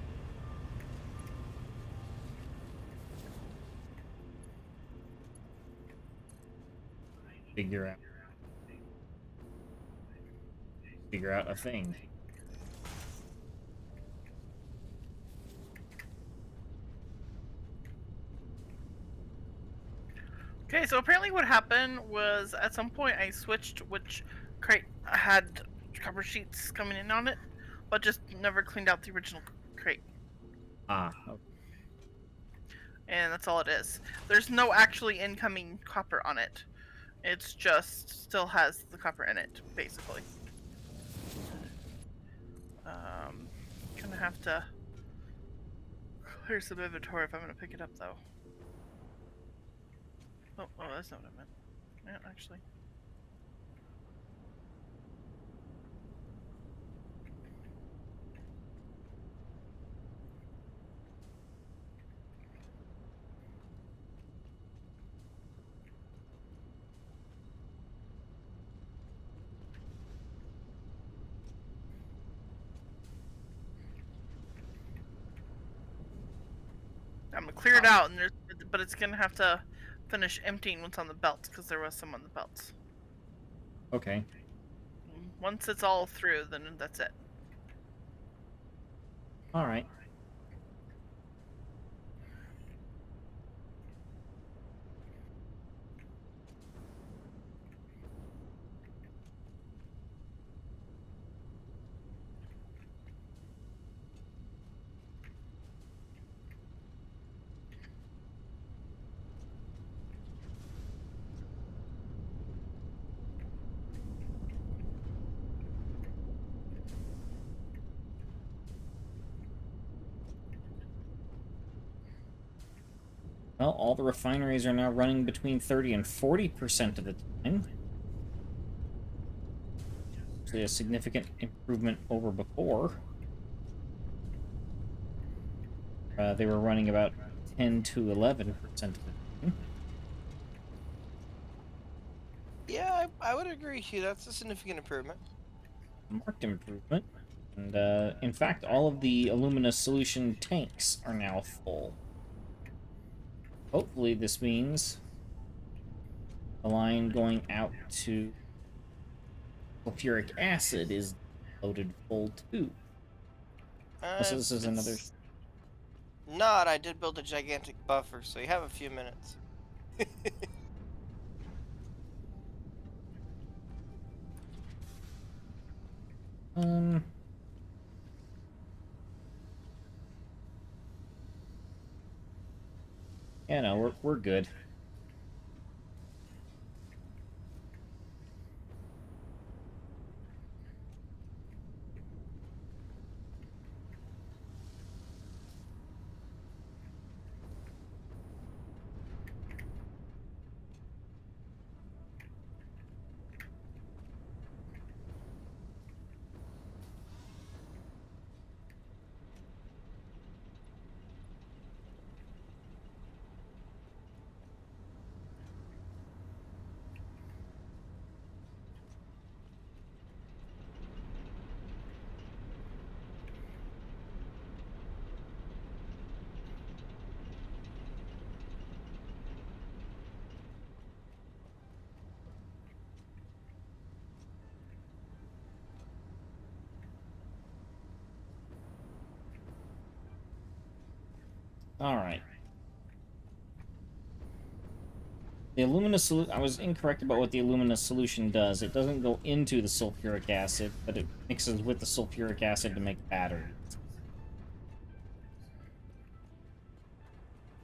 figure out a thing. Okay, so apparently what happened was at some point I switched which crate had cover sheets coming in on it, but just never cleaned out the original crate. Ah, okay. And that's all it is. There's no actually incoming copper on it. It's just still has the copper in it, basically. Gonna have to clear some inventory if I'm gonna pick it up, though. Oh, that's not what I meant. Yeah, actually. I'm gonna clear it out, and but it's gonna have to finish emptying what's on the belts because there was some on the belts. Okay. Once it's all through, then that's it. All right. Well, all the refineries are now running between 30 and 40% of the time. Actually, a significant improvement over before. They were running about 10 to 11% of the time. Yeah, I would agree with you. That's a significant improvement. Marked improvement. And, in fact, all of the alumina solution tanks are now full. Hopefully this means the line going out to sulfuric acid is loaded full too. So this is another... It's not. I did build a gigantic buffer, so you have a few minutes. Um... Yeah, no, we're good. Alright. The alumina solution... I was incorrect about what the alumina solution does. It doesn't go into the sulfuric acid, but it mixes with the sulfuric acid to make batteries.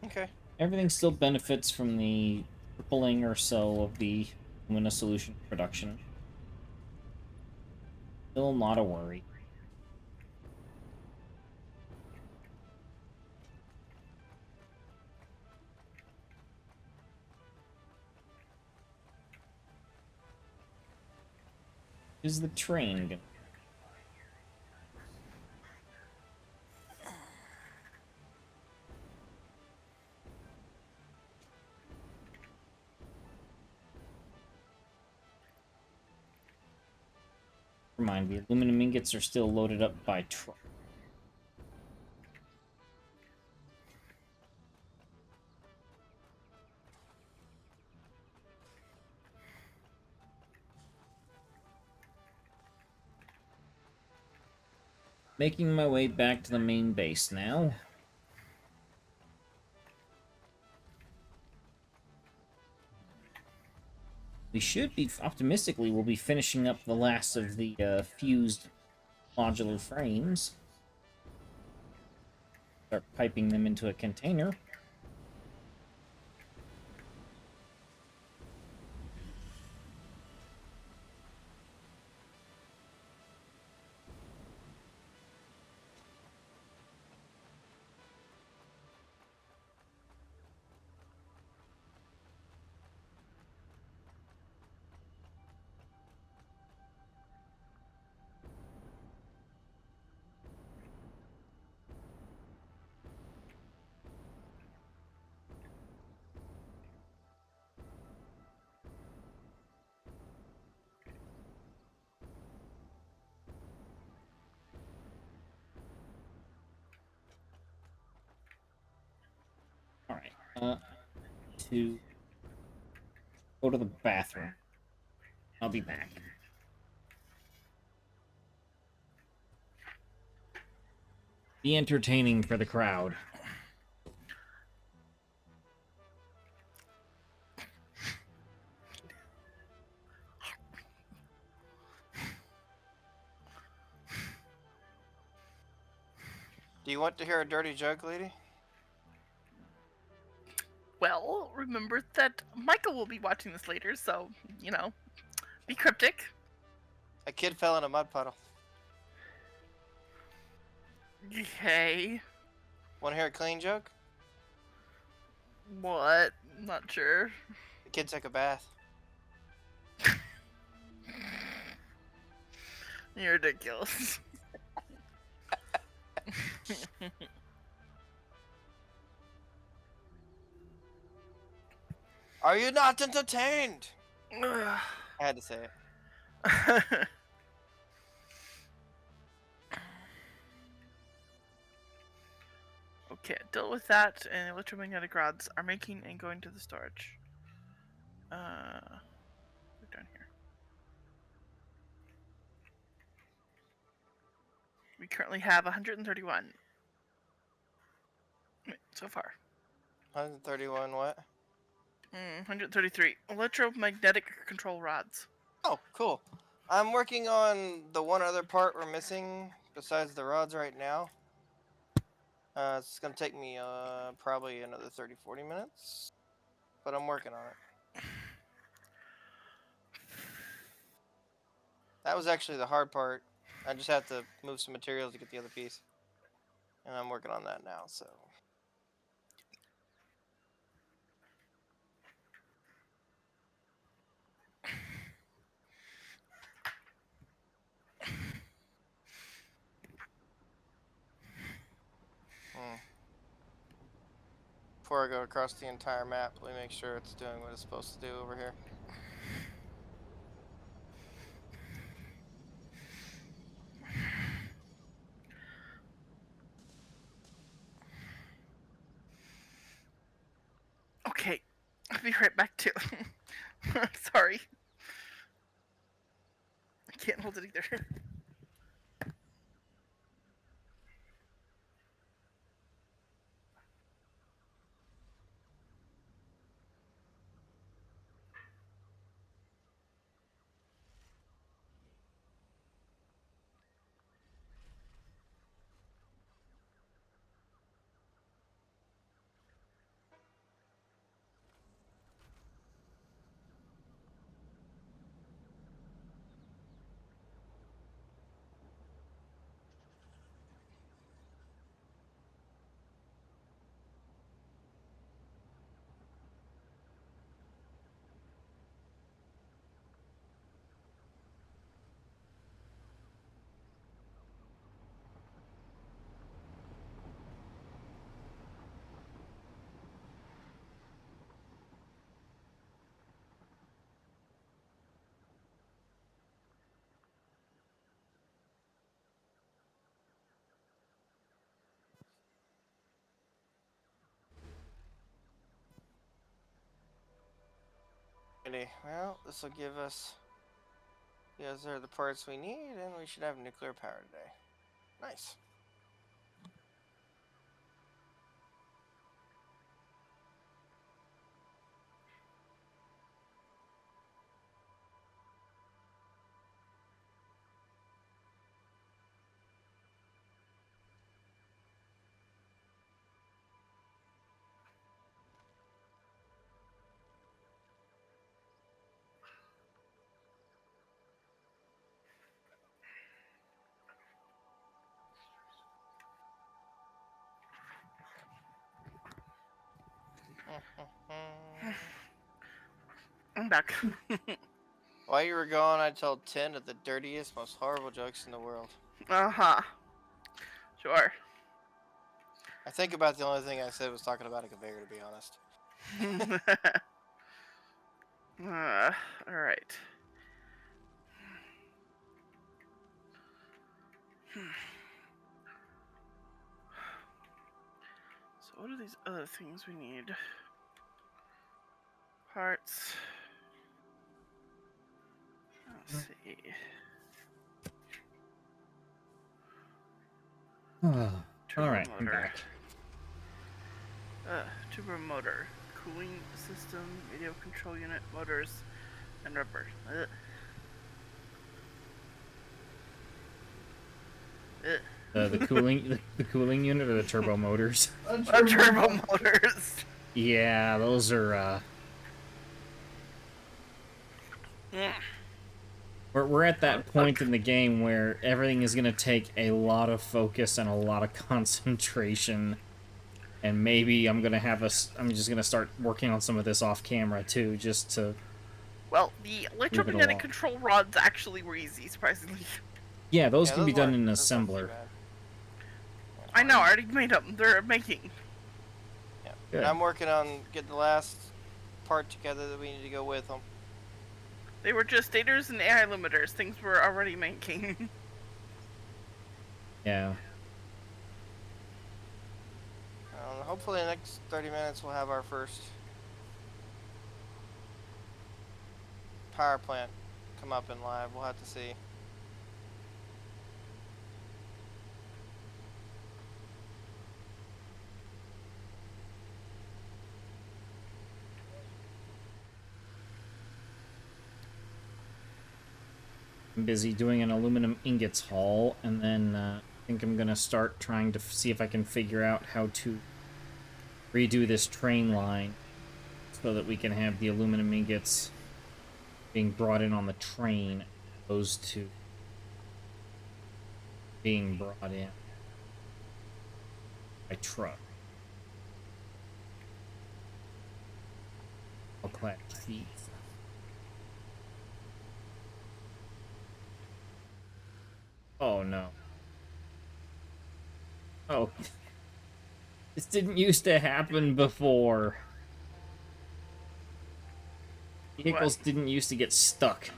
Okay. Everything still benefits from the tripling or so of the alumina solution production. Still not a worry. Is the train gonna... Never mind, the aluminum ingots are still loaded up by truck. Making my way back to the main base now. We should be, optimistically, we'll be finishing up the last of the fused modular frames. Start piping them into a container. to go to the bathroom. I'll be back. Be entertaining for the crowd. Do you want to hear a dirty joke, lady? Well, remember that Michael will be watching this later, so, you know, be cryptic. A kid fell in a mud puddle. Okay. Want to hear a clean joke? What? Not sure. The kid took a bath. You're ridiculous. Are you not entertained? I had to say it. Okay, dealt with that, and electromagnetic rods are making and going to the storage. We're down here. We currently have 131 so far. 131 what? 133 electromagnetic control rods. Oh, cool. I'm working on the one other part we're missing besides the rods right now. It's going to take me probably another 30-40 minutes, but I'm working on it. That was actually the hard part. I just have to move some materials to get the other piece, and I'm working on that now, so... Before I go across the entire map, let me make sure it's doing what it's supposed to do over here. Okay, I'll be right back too. Sorry. I can't hold it either. Well, this will give us... These are the parts we need, and we should have nuclear power today. Nice. I'm back. While you were gone, I told 10 of the dirtiest, most horrible jokes in the world. Uh-huh. Sure. I think about the only thing I said was talking about a conveyor, to be honest. Alright. So what are these other things we need? Parts. Let's see. All Turbo right, I'm motor. back. Turbo motor. Cooling system, radio control unit, motors, and rubber. Ugh. Ugh. The cooling unit or the turbo motors? Turbo motors. Yeah, those are Yeah. we're at that point in the game where everything is gonna take a lot of focus and a lot of concentration, and maybe I'm just gonna start working on some of this off camera too, just to Well, the electromagnetic along. control rods actually were easy, surprisingly. Yeah, those Yeah, can be done in an those weren't too assembler. bad. I know, I already made them. They're making. Yeah. Good. And I'm working on getting the last part together that we need to go with them. They were just stators and AI limiters. Things we're already making. Yeah. Hopefully in the next 30 minutes we'll have our first power plant come up and live. We'll have to see. I'm busy doing an aluminum ingots haul, and then I think I'm gonna start trying to see if I can figure out how to redo this train line so that we can have the aluminum ingots being brought in on the train as opposed to being brought in by truck. I'll clap feet. Oh no. Oh. This didn't used to happen before. Vehicles didn't used to get stuck.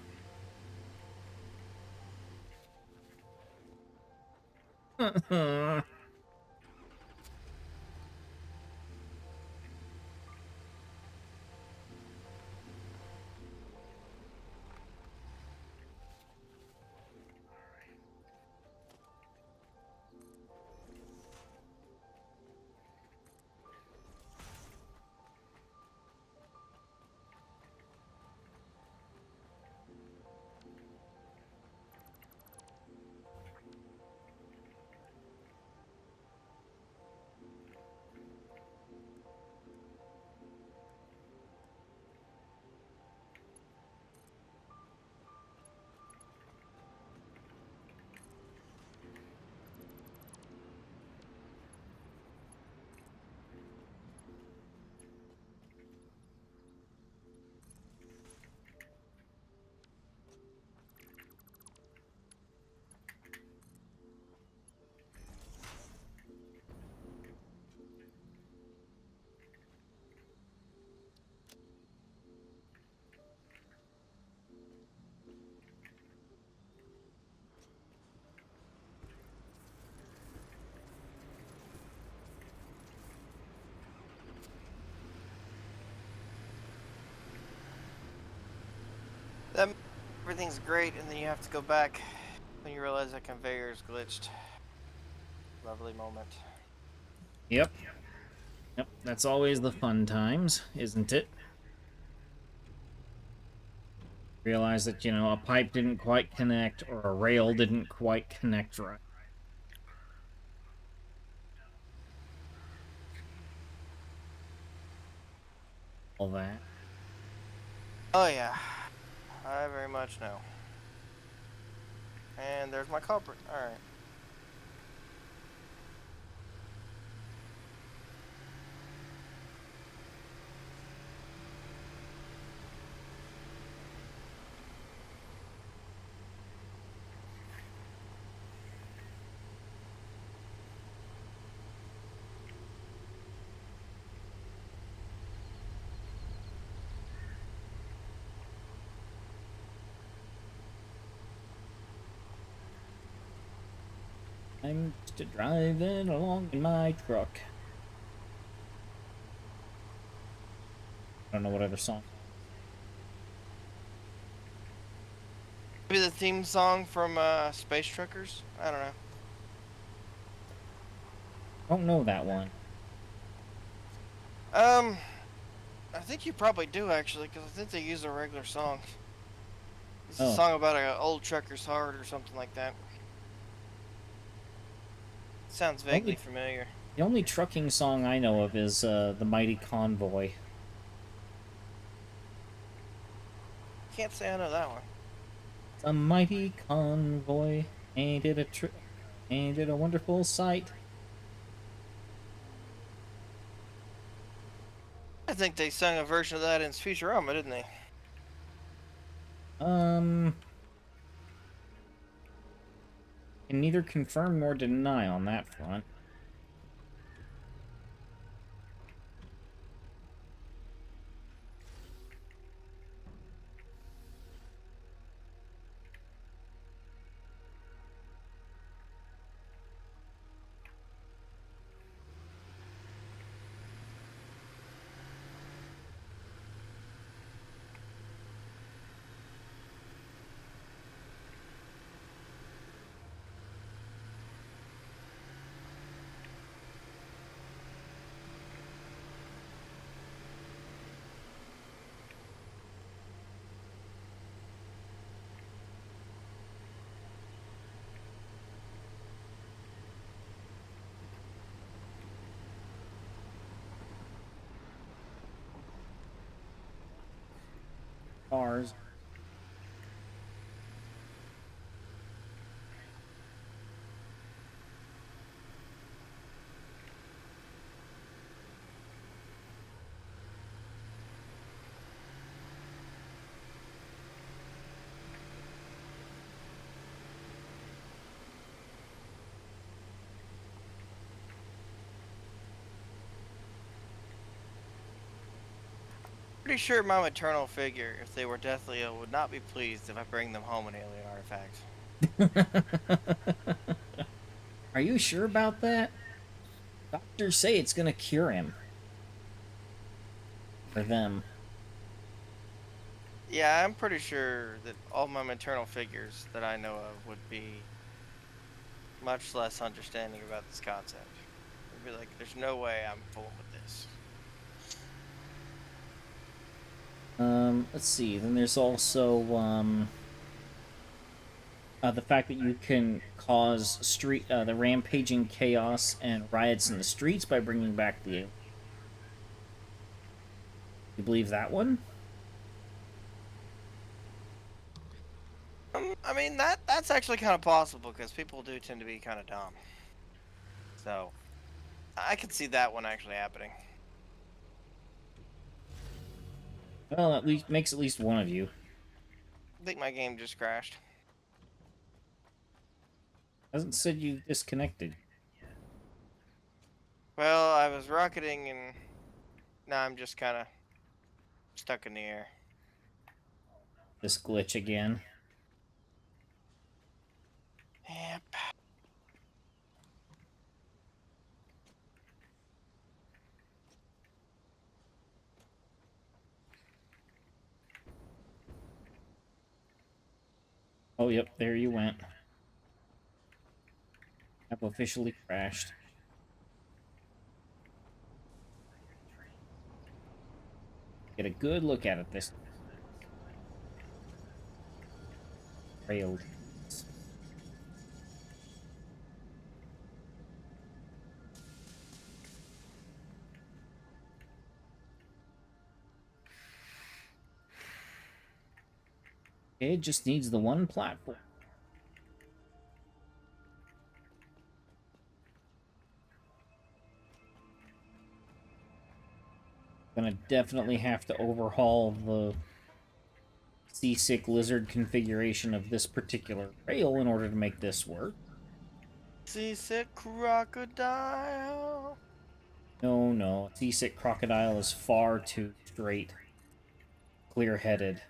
Everything's great, and then you have to go back when you realize that conveyor's glitched. Lovely moment. Yep. Yep, that's always the fun times, isn't it? Realize that, a pipe didn't quite connect or a rail didn't quite connect right. All that. Oh yeah, I very much know. And there's my culprit. Alright. I'm just driving along in my truck. I don't know what other song Maybe the theme song from Space Truckers? I don't know. Don't know that one. Um, I think you probably do actually, because I think they use a regular song. It's a Oh, song about an old trucker's heart or something like that. Sounds vaguely familiar. the only trucking song I know of is The Mighty Convoy. Can't say I know that one. A mighty convoy, ain't it ain't it a wonderful sight? I think they sung a version of that in Futurama, didn't they? Um, can neither confirm nor deny on that front. Cars. Pretty sure my maternal figure, if they were deathly ill, would not be pleased if I bring them home an alien artifact. Are you sure about that? Doctors say it's gonna cure him. For them. Yeah, I'm pretty sure that all my maternal figures that I know of would be much less understanding about this concept. They'd be like, there's no way I'm fooling with this. Let's see. Then there's also, the fact that you can cause the rampaging chaos and riots in the streets by bringing back the alien. You believe that one? I mean, that's actually kind of possible, because people do tend to be kind of dumb. So, I could see that one actually happening. Well, at least makes at least one of you. I think my game just crashed. Hasn't said you disconnected. Well, I was rocketing and now I'm just kind of stuck in the air. This glitch again. Yep. Oh, yep, there you went. App officially crashed. Get a good look at it this time. Railed. It just needs the one platform. Gonna definitely have to overhaul the seasick lizard configuration of this particular rail in order to make this work. Seasick crocodile. No, no. Seasick crocodile is far too straight, clear-headed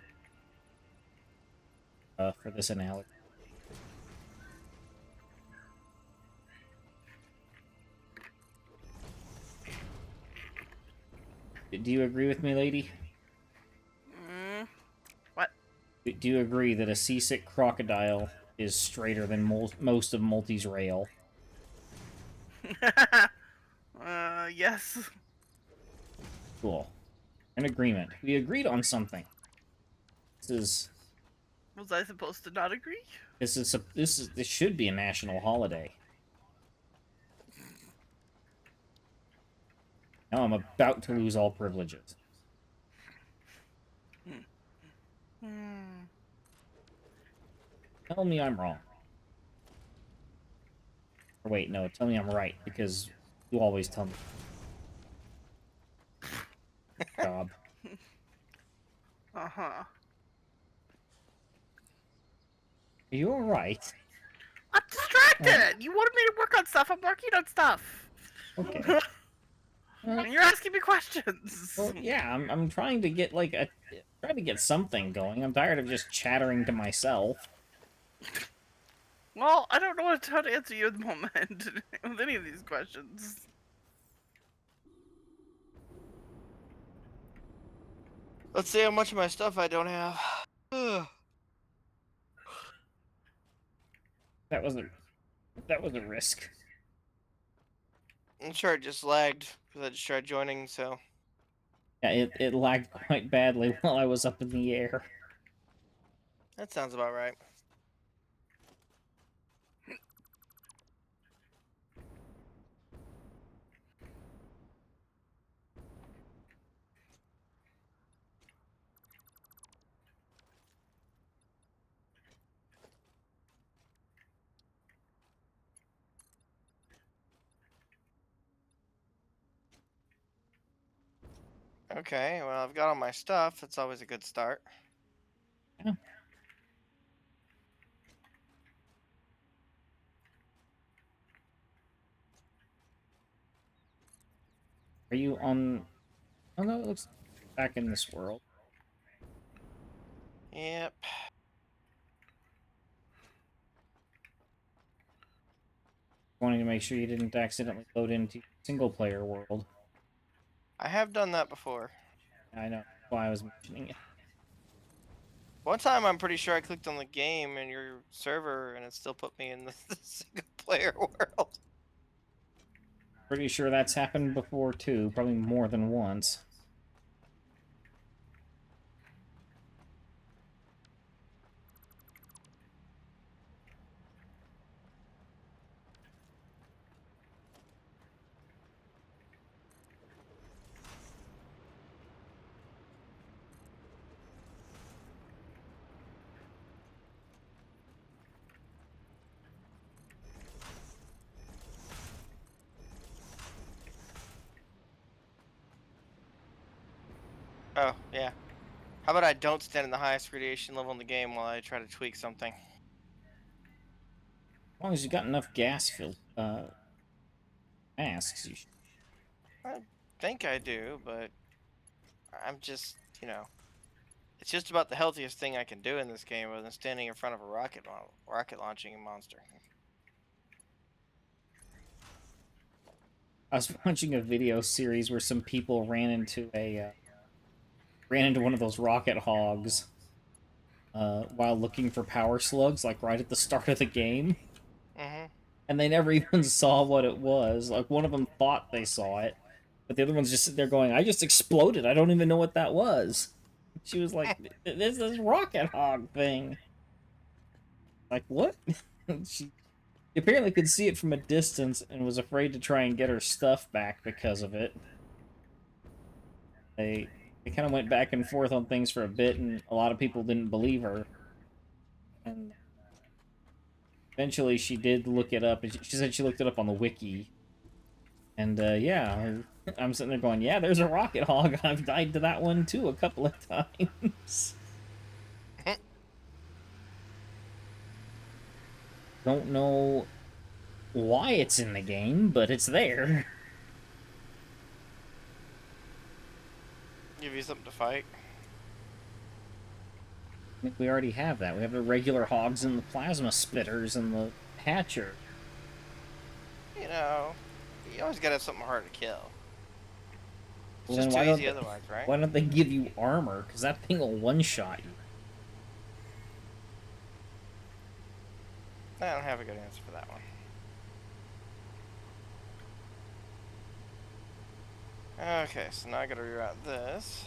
for this analogy. Do you agree with me, lady? What? do you agree that a seasick crocodile is straighter than most of Multi's rail? Yes. Cool. An agreement. We agreed on something. This is Was I supposed to not agree? this should be a national holiday. Now I'm about to lose all privileges. Hmm. Tell me I'm wrong. Or wait, no, tell me I'm right, because you always tell me. Job. Uh-huh. Are you alright? I'm distracted! You wanted me to work on stuff, I'm working on stuff! Okay. And you're asking me questions! Well, yeah, I'm trying to get, like, trying to get something going. I'm tired of just chattering to myself. Well, I don't know how to answer you at the moment with any of these questions. Let's see how much of my stuff I don't have. That was a risk. I'm sure it just lagged because I just tried joining, so. Yeah, it lagged quite badly while I was up in the air. That sounds about right. Okay, well, I've got all my stuff. That's always a good start. Yeah. Are you on... Oh no, it looks back in this world. Yep. Wanting to make sure you didn't accidentally load into single-player world. I have done that before. I know, that's why I was mentioning it. One time, I'm pretty sure I clicked on the game in your server, and it still put me in the single-player world. Pretty sure that's happened before, too. Probably more than once. Oh, yeah. How about I don't stand in the highest radiation level in the game while I try to tweak something? As long as you got enough gas-filled, masks, you should. I think I do, but I'm just, you know, it's just about the healthiest thing I can do in this game rather than standing in front of a rocket launching monster. I was watching a video series where some people ran into one of those rocket hogs while looking for power slugs, like right at the start of the game. Mm-hmm. And they never even saw what it was. Like, one of them thought they saw it, but the other one's just sitting there going, I just exploded, I don't even know what that was. She was like, this rocket hog thing. Like, what? She apparently could see it from a distance and was afraid to try and get her stuff back because of it. They kind of went back and forth on things for a bit, and a lot of people didn't believe her. And eventually she did look it up, and she said she looked it up on the wiki. And, yeah, I'm sitting there going, yeah, there's a rocket hog. I've died to that one, too, a couple of times. Don't know why it's in the game, but it's there. Give you something to fight. I think we already have that. We have the regular hogs and the plasma spitters and the hatcher. You know, you always gotta have something hard to kill. It's Well, just then too why easy don't otherwise, right? Why don't they give you armor? Because that thing will one-shot you. I don't have a good answer for that one. Okay, so now I gotta reroute this.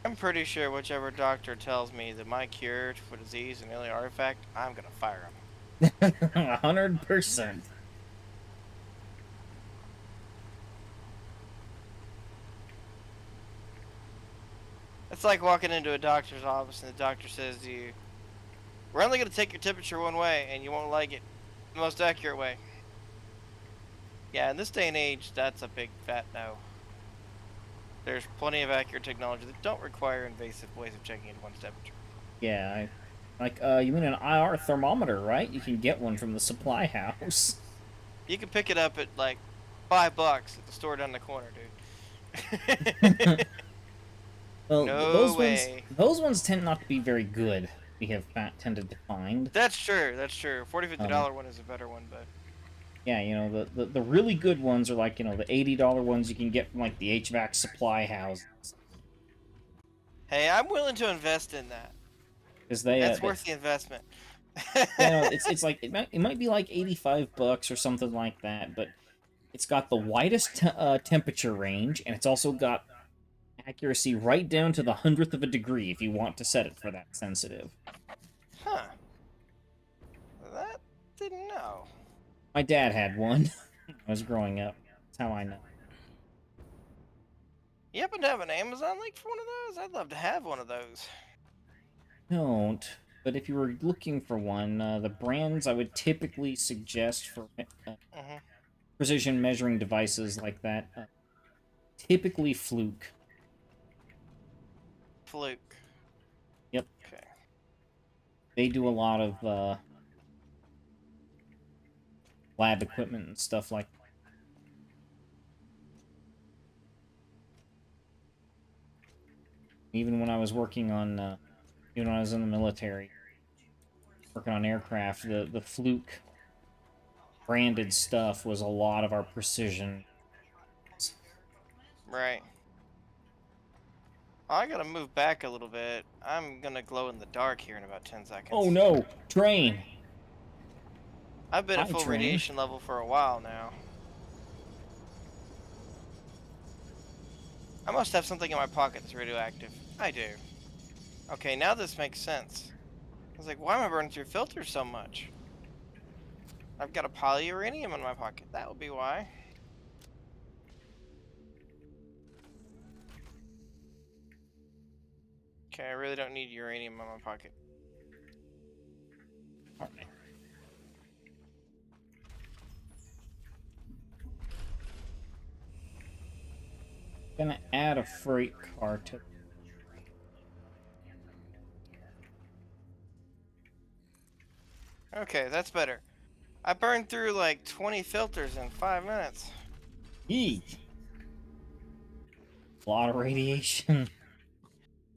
I'm pretty sure whichever doctor tells me that my cure for disease and alien artifact, I'm gonna fire him. 100%. It's like walking into a doctor's office and the doctor says to you, "We're only gonna take your temperature one way, and you won't like it. The most accurate way." Yeah, in this day and age, that's a big fat no. There's plenty of accurate technology that don't require invasive ways of checking one's temperature. Yeah, you mean an IR thermometer, right? You can get one from the supply house. You can pick it up at like $5 at the store down the corner, dude. Well, No way. those ones tend not to be very good. We have tended to find. That's true. That's true. $40-$50 one is a better one, but Yeah, you know, the really good ones are like, you know, the $80 ones you can get from like the HVAC supply houses. hey, I'm willing to invest in that. Because That's worth the investment. yeah, no, it's like it might be like $85 or something like that, but it's got the widest temperature range, and it's also got accuracy right down to the 100th of a degree if you want to set it for that sensitive. Huh. That didn't know. My dad had one when I was growing up. That's how I know. You happen to have an Amazon link for one of those? I'd love to have one of those. Don't. But if you were looking for one, the brands I would typically suggest for precision measuring devices like that, typically Fluke. Fluke. Yep. Okay. They do a lot of lab equipment and stuff like that. Even when I was working on, even when I was in the military, working on aircraft, the Fluke branded stuff was a lot of our precision. Right. I gotta move back a little bit. I'm gonna glow in the dark here in about 10 seconds. Oh no! Train! I've been at Hi, full train. radiation level for a while now. I must have something in my pocket that's radioactive. I do. Okay, now this makes sense. I was like, why am I burning through filters so much? I've got a polyuranium in my pocket. That would be why. Okay, I really don't need uranium in my pocket. Alright. Gonna add a freight car to. Okay, that's better. I burned through like 20 filters in 5 minutes. Eek! A lot of radiation.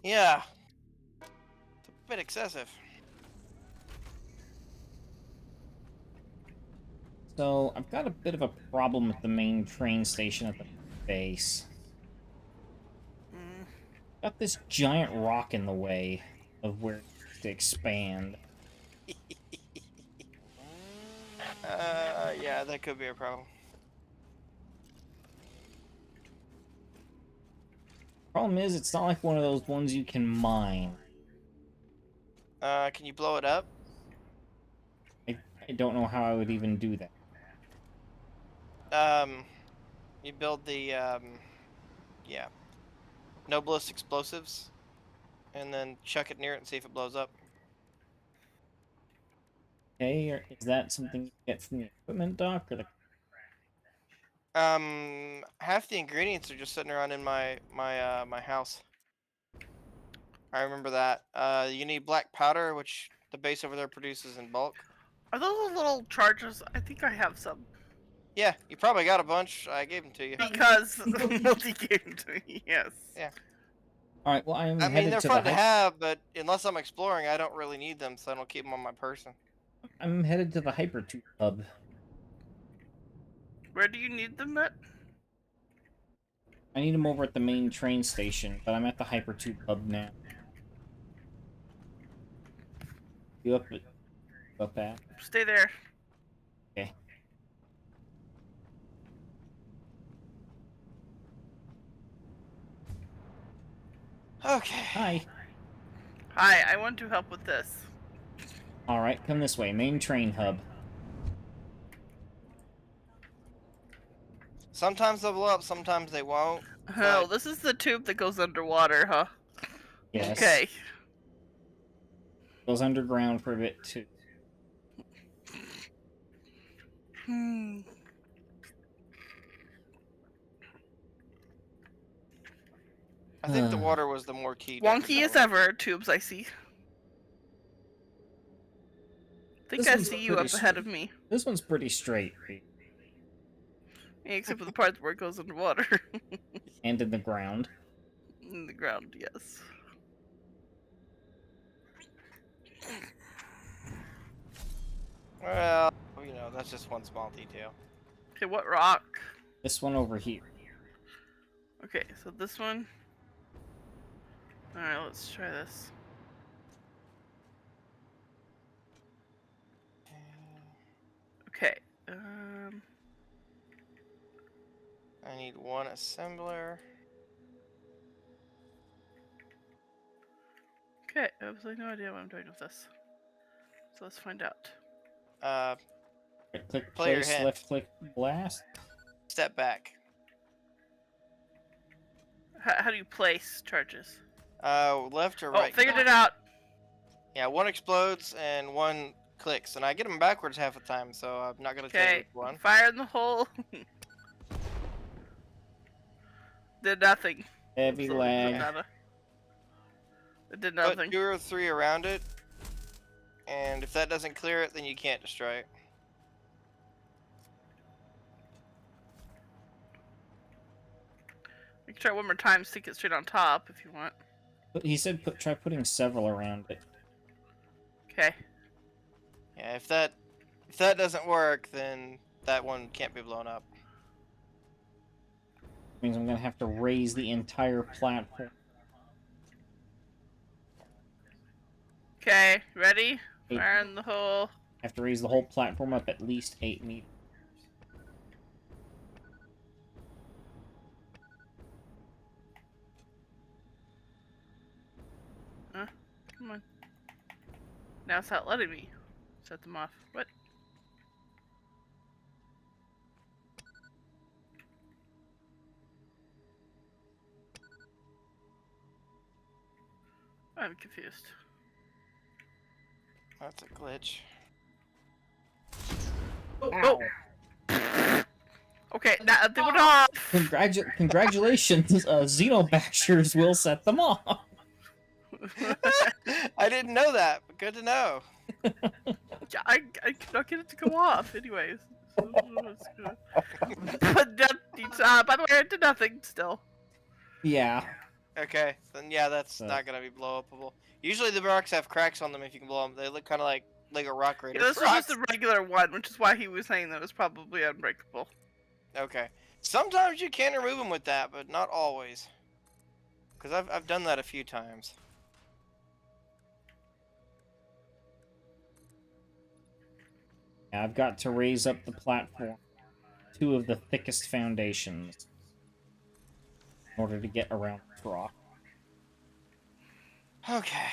Yeah. It's a bit excessive. So, I've got a bit of a problem with the main train station at the base. Got this giant rock in the way of where it needs to expand. Yeah, that could be a problem. Problem is, it's not like one of those ones you can mine. Can you blow it up? I don't know how I would even do that. You build the, yeah. Noblest explosives, and then chuck it near it and see if it blows up. Okay, or is that something you get from the equipment dock or the? Half the ingredients are just sitting around in my house. I remember that. You need black powder, which the base over there produces in bulk. Are those the little charges? I think I have some. Yeah, you probably got a bunch. I gave them to you. Because Multi gave them to me, yes. Yeah. Alright, well, I'm I mean, headed they're to fun the to have, but unless I'm exploring, I don't really need them, so I don't keep them on my person. I'm headed to the Hypertube hub. Where do you need them at? I need him over at the main train station, but I'm at the Hypertube hub now. You up at? Stay there. Okay. Okay. Hi. Hi, I want to help with this. Alright, come this way. Main train hub. Sometimes they'll blow up, sometimes they won't. Oh, But- this is the tube that goes underwater, huh? Yes. Okay. Goes underground for a bit, too. Hmm. I think the water was the more key. Wonky as ever, tubes I see. Think This I one's see you pretty up ahead of me. This one's pretty straight. Except for the parts where it goes underwater. And in the ground. In the ground, yes. Well, you know, that's just one small detail. Okay, what rock? This one over here. Okay, so this one. Alright, let's try this. Okay. I need one assembler. Okay, I have absolutely no idea what I'm doing with this. So let's find out. Right click Play your place, hand. left click blast. Step back. How do you place charges? Left or Oh, right? figured it out. Yeah, one explodes and one clicks, and I get them backwards half the time, so I'm not gonna tell you Okay, which one. fire in the hole. Did nothing. Heavy So, lag. it did Put nothing. 2 or 3 around it, and if that doesn't clear it, then you can't destroy it. We can try one more time, stick it straight on top if you want. But he said try putting several around it. Okay. Yeah, if that doesn't work, then that one can't be blown up. Means I'm gonna have to raise the entire platform. Okay, ready? Eight. Fire in the hole. Have to raise the whole platform up at least 8 meters. Come on. Now it's not letting me set them off. What? I'm confused. That's a glitch. Oh! Okay, now they went off! Congratulations, Xenobashers will set them off. I didn't know that, but good to know. Yeah, I cannot get it to go off, anyways. But by the way, I did nothing still. Yeah. Okay, then yeah, that's not gonna be blow upable. Usually the rocks have cracks on them if you can blow them. They look kind of like Lego rock Yeah, raiders. this was just a regular one, which is why he was saying that it was probably unbreakable. Okay. Sometimes you can remove them with that, but not always. Because I've done that a few times. Yeah, I've got to raise up the platform 2 of the thickest foundations in order to get around this rock. Okay.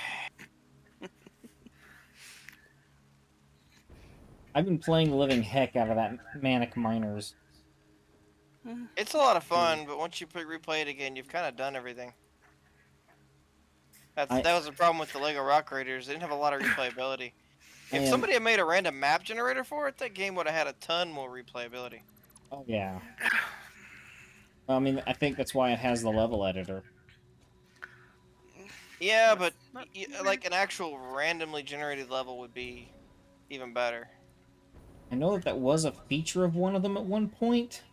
I've been playing the living heck out of that Manic Miners. It's a lot of fun, but once you replay it again, you've kind of done everything. That was the problem with the Lego Rock Raiders. They didn't have a lot of replayability. If somebody had made a random map generator for it, that game would have had a ton more replayability. Oh, yeah. I mean, I think that's why it has the level editor. Yeah, but like an actual randomly generated level would be even better. I know that was a feature of one of them at one point.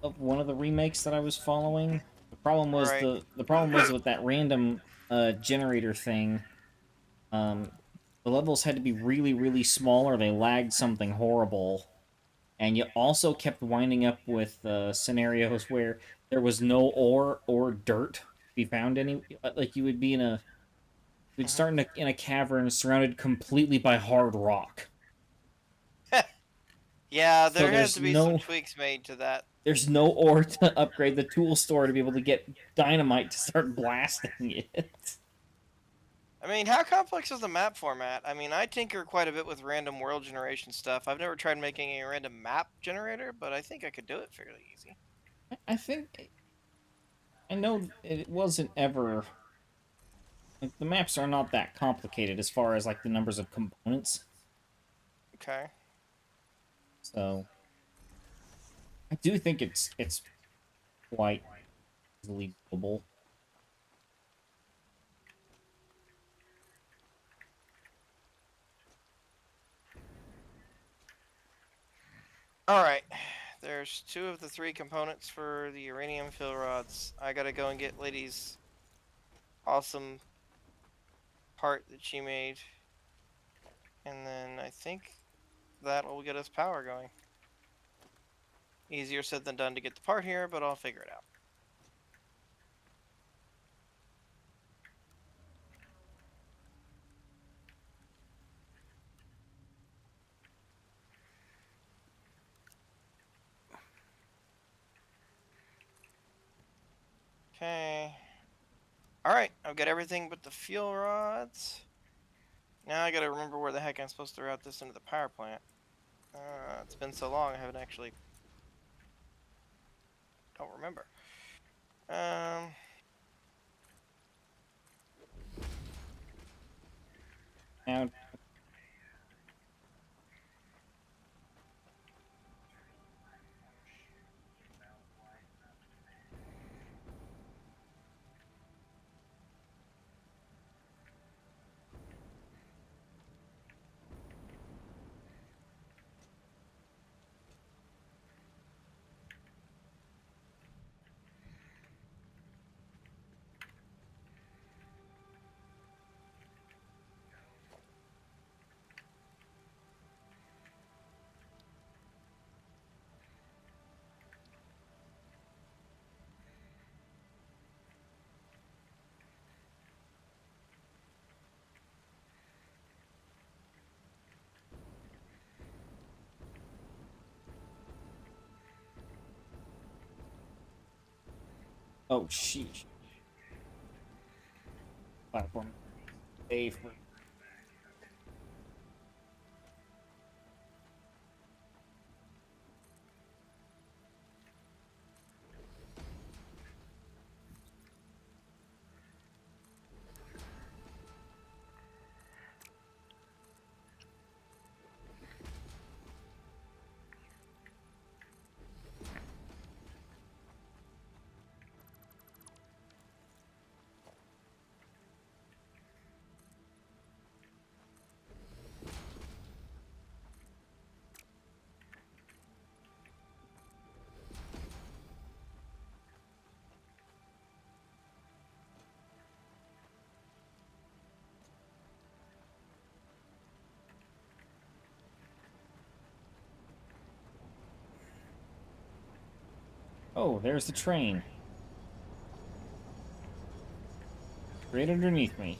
Of one of the remakes that I was following. The problem was the problem was with that random generator thing. The levels had to be really, really small or they lagged something horrible. and you also kept winding up with scenarios where there was no ore or dirt to be found any. Like you would be in a, you'd Mhm. start in a cavern surrounded completely by hard rock. Yeah, So there has to be some tweaks made to that. there's no ore to upgrade the tool store to be able to get dynamite to start blasting it. I mean, how complex is the map format? I mean, I tinker quite a bit with random world generation stuff. I've never tried making a random map generator, but I think I could do it fairly easy. I think I know it wasn't ever like the maps are not that complicated as far as like the numbers of components. Okay. So I do think it's quite easily doable. All right. There's two of the three components for the uranium fill rods. I gotta go and get Lady's awesome part that she made. And then I think that will get us power going. Easier said than done to get the part here, but I'll figure it out. Okay. Alright, I've got everything but the fuel rods. Now I gotta remember where the heck I'm supposed to route this into the power plant. It's been so long I haven't actually... don't remember. Um... Now oh sheesh. Platform A for oh, there's the train. Right underneath me.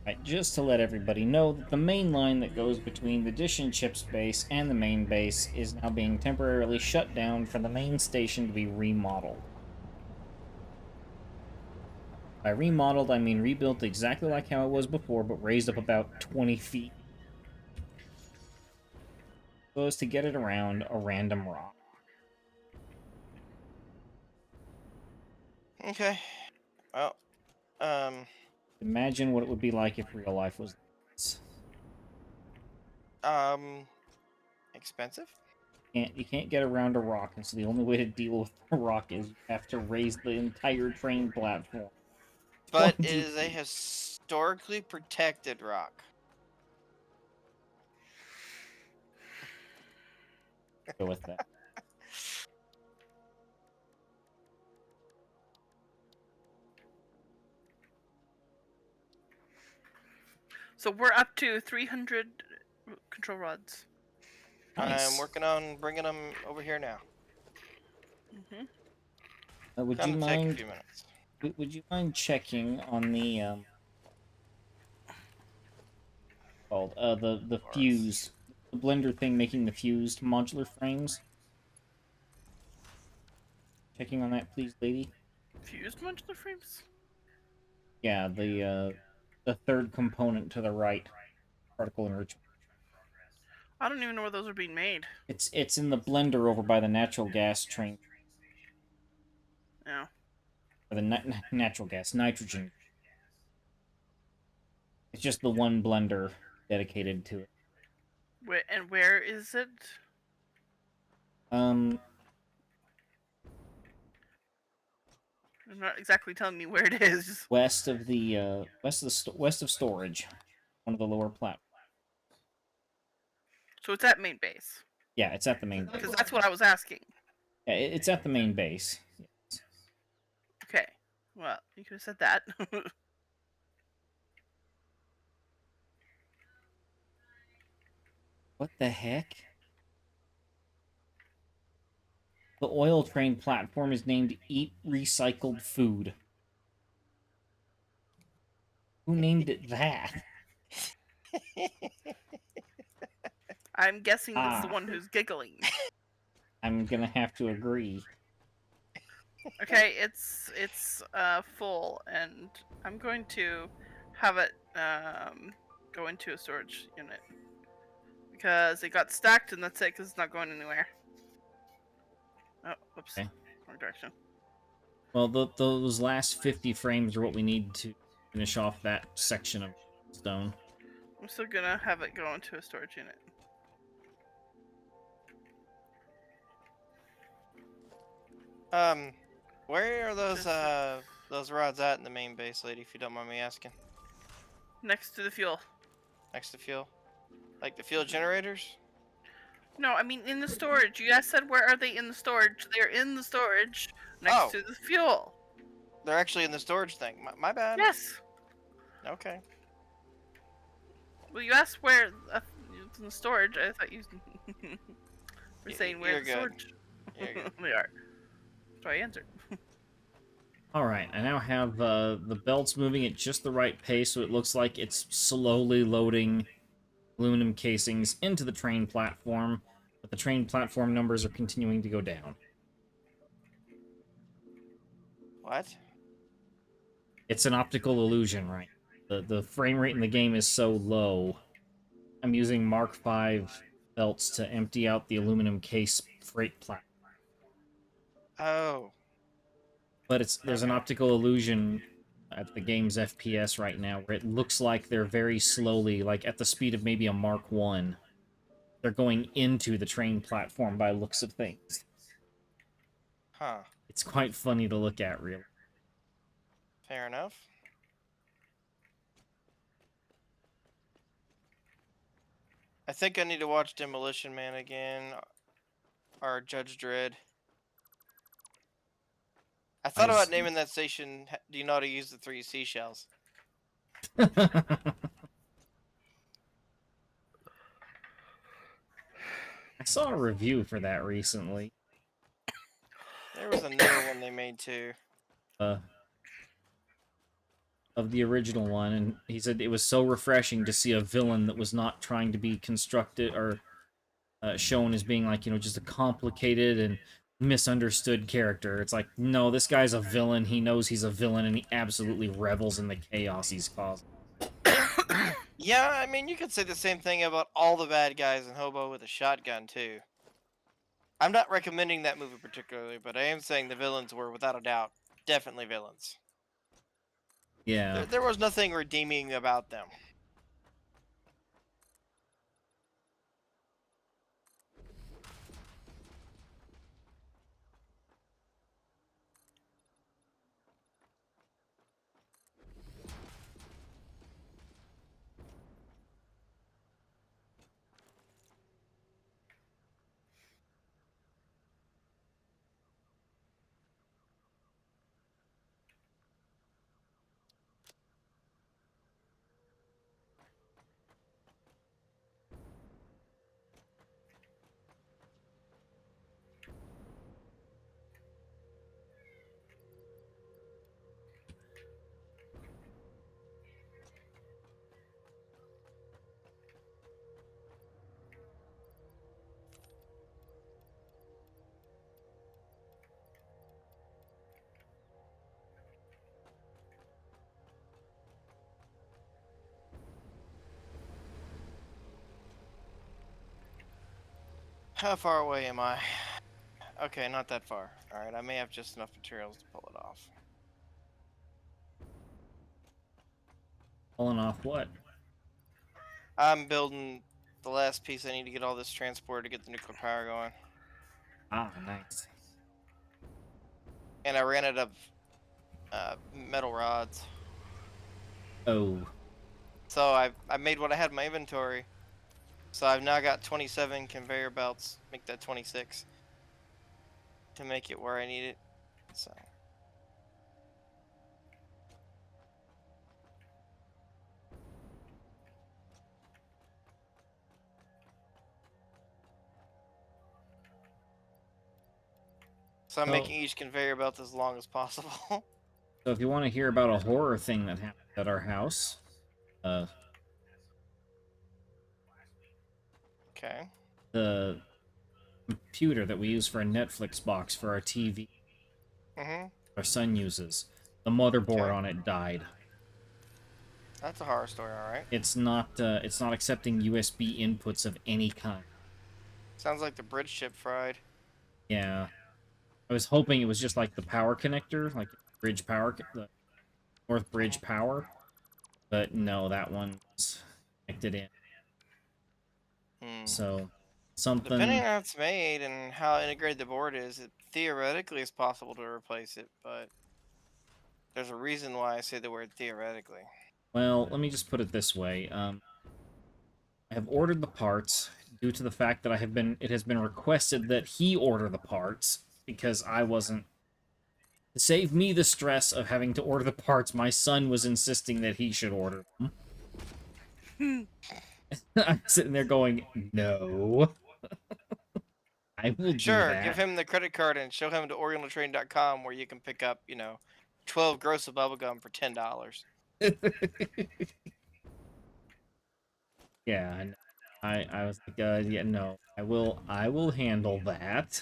Right, just to let everybody know that the main line that goes between the Dish and Chips base and the main base is now being temporarily shut down for the main station to be remodeled. By remodeled, I mean rebuilt exactly like how it was before, but raised up about 20 feet. so as to get it around a random rock. Okay. Well, Imagine what it would be like if real life was this. expensive? You can't get around a rock, and so the only way to deal with the rock is you have to raise the entire train platform. But it 20 is a historically protected rock. Go with that. So we're up to 300 control rods. Nice. I'm working on bringing them over here now. Would Gonna you take a mind? few minutes. Would you mind checking on the called the Of course. fuse, the blender thing making the fused modular frames? Checking on that, please, lady. Fused modular frames? Yeah, the third component to the right, particle enrichment. I don't even know where those are being made. It's in the blender over by the natural gas train, Yeah. or the natural gas, nitrogen. It's just the one blender dedicated to it. Where is it? You're not exactly telling me where it is. West of the west of storage, one of the lower platforms. So it's at main base. Yeah, it's at the main base. Because that's what I was asking. Yeah, it's at the main base. Yes. Okay. Well, you could have said that. What the heck? The oil train platform is named Eat Recycled Food. Who named it that? I'm guessing that's the one who's giggling. I'm gonna have to agree. Okay, it's full, and I'm going to have it go into a storage unit because it got stacked, and that's it. Because it's not going anywhere. Oh, whoops, Okay. wrong direction. Well, those last 50 frames are what we need to finish off that section of stone. I'm still gonna have it go into a storage unit. Where are those rods at in the main base, lady, if you don't mind me asking? Next to the fuel. Next to fuel? Like the fuel generators? No, I mean in the storage. You guys said where are they in the storage? They're in the storage next to the fuel. They're actually in the storage thing. My bad. Yes. Okay. Well, you asked where it's in the storage. I thought you were saying where You're the good. storage. You're good. They are. So I answered. Alright, I now have the belts moving at just the right pace, so it looks like it's slowly loading aluminum casings into the train platform, but the train platform numbers are continuing to go down. What? It's an optical illusion, right? The frame rate in the game is so low. I'm using Mark V belts to empty out the aluminum case freight platform. Oh. But there's an optical illusion at the game's FPS right now where it looks like they're very slowly, like at the speed of maybe a Mark 1. They're going into the train platform by looks of things. Huh. It's quite funny to look at, really. Fair enough. I think I need to watch Demolition Man again, or Judge Dredd. I thought about naming that station, do you know how to use the 3 seashells? I saw a review for that recently. There was another one they made too. Of the original one, and he said it was so refreshing to see a villain that was not trying to be constructed or shown as being like, just a complicated and misunderstood character. It's like, no, this guy's a villain, he knows he's a villain, and he absolutely revels in the chaos he's causing. Yeah, I mean, you could say the same thing about all the bad guys in Hobo with a Shotgun, too. I'm not recommending that movie particularly, but I am saying the villains were, without a doubt, definitely villains. Yeah. There was nothing redeeming about them. How far away am I? Okay, not that far. Alright, I may have just enough materials to pull it off. Pulling off what? I'm building the last piece I need to get all this transported to get the nuclear power going. Ah, nice. And I ran out of metal rods. Oh, So I made what I had in my inventory. So I've now got 27 conveyor belts. Make that 26 to make it where I need it. So I'm so, making each conveyor belt as long as possible. so if you want to hear about a horror thing that happened at our house, uh, Okay. the computer that we use for a Netflix box for our TV, Mhm. our son uses, the motherboard Okay. on it died. That's a horror story, all right. It's not accepting USB inputs of any kind. Sounds like the bridge chip fried. Yeah, I was hoping it was just like the power connector, like bridge power, the North Bridge Mhm. power, but no, that one's connected in. Hmm. So Depending something. on how it's made and how integrated the board is, it theoretically is possible to replace it, but there's a reason why I say the word theoretically. Well, let me just put it this way. I have ordered the parts due to the fact that it has been requested that he order the parts because I wasn't. To save me the stress of having to order the parts, my son was insisting that he should order them. I'm sitting there going, no, I will do Sure, give that. him the credit card and show him to orientaltrain.com where you can pick up, 12 gross of bubblegum for $10. Yeah, I was like, yeah, no, I will handle that.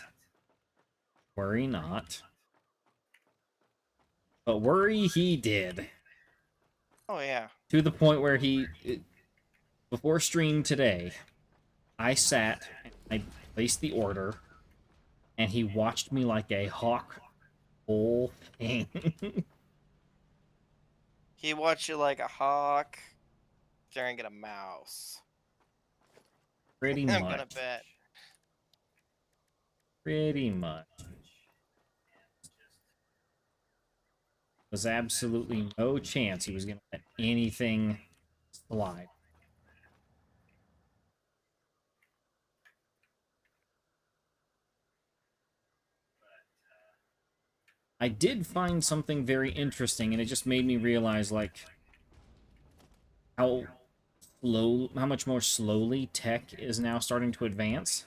Worry not. But worry he did. Oh, yeah. To the point where before stream today, I sat and I placed the order, and he watched me like a hawk whole thing. He watched you like a hawk staring at a mouse. Pretty I'm gonna much. bet. Pretty much. Was absolutely no chance he was going to let anything slide. I did find something very interesting, and it just made me realize, like, how how much more slowly tech is now starting to advance.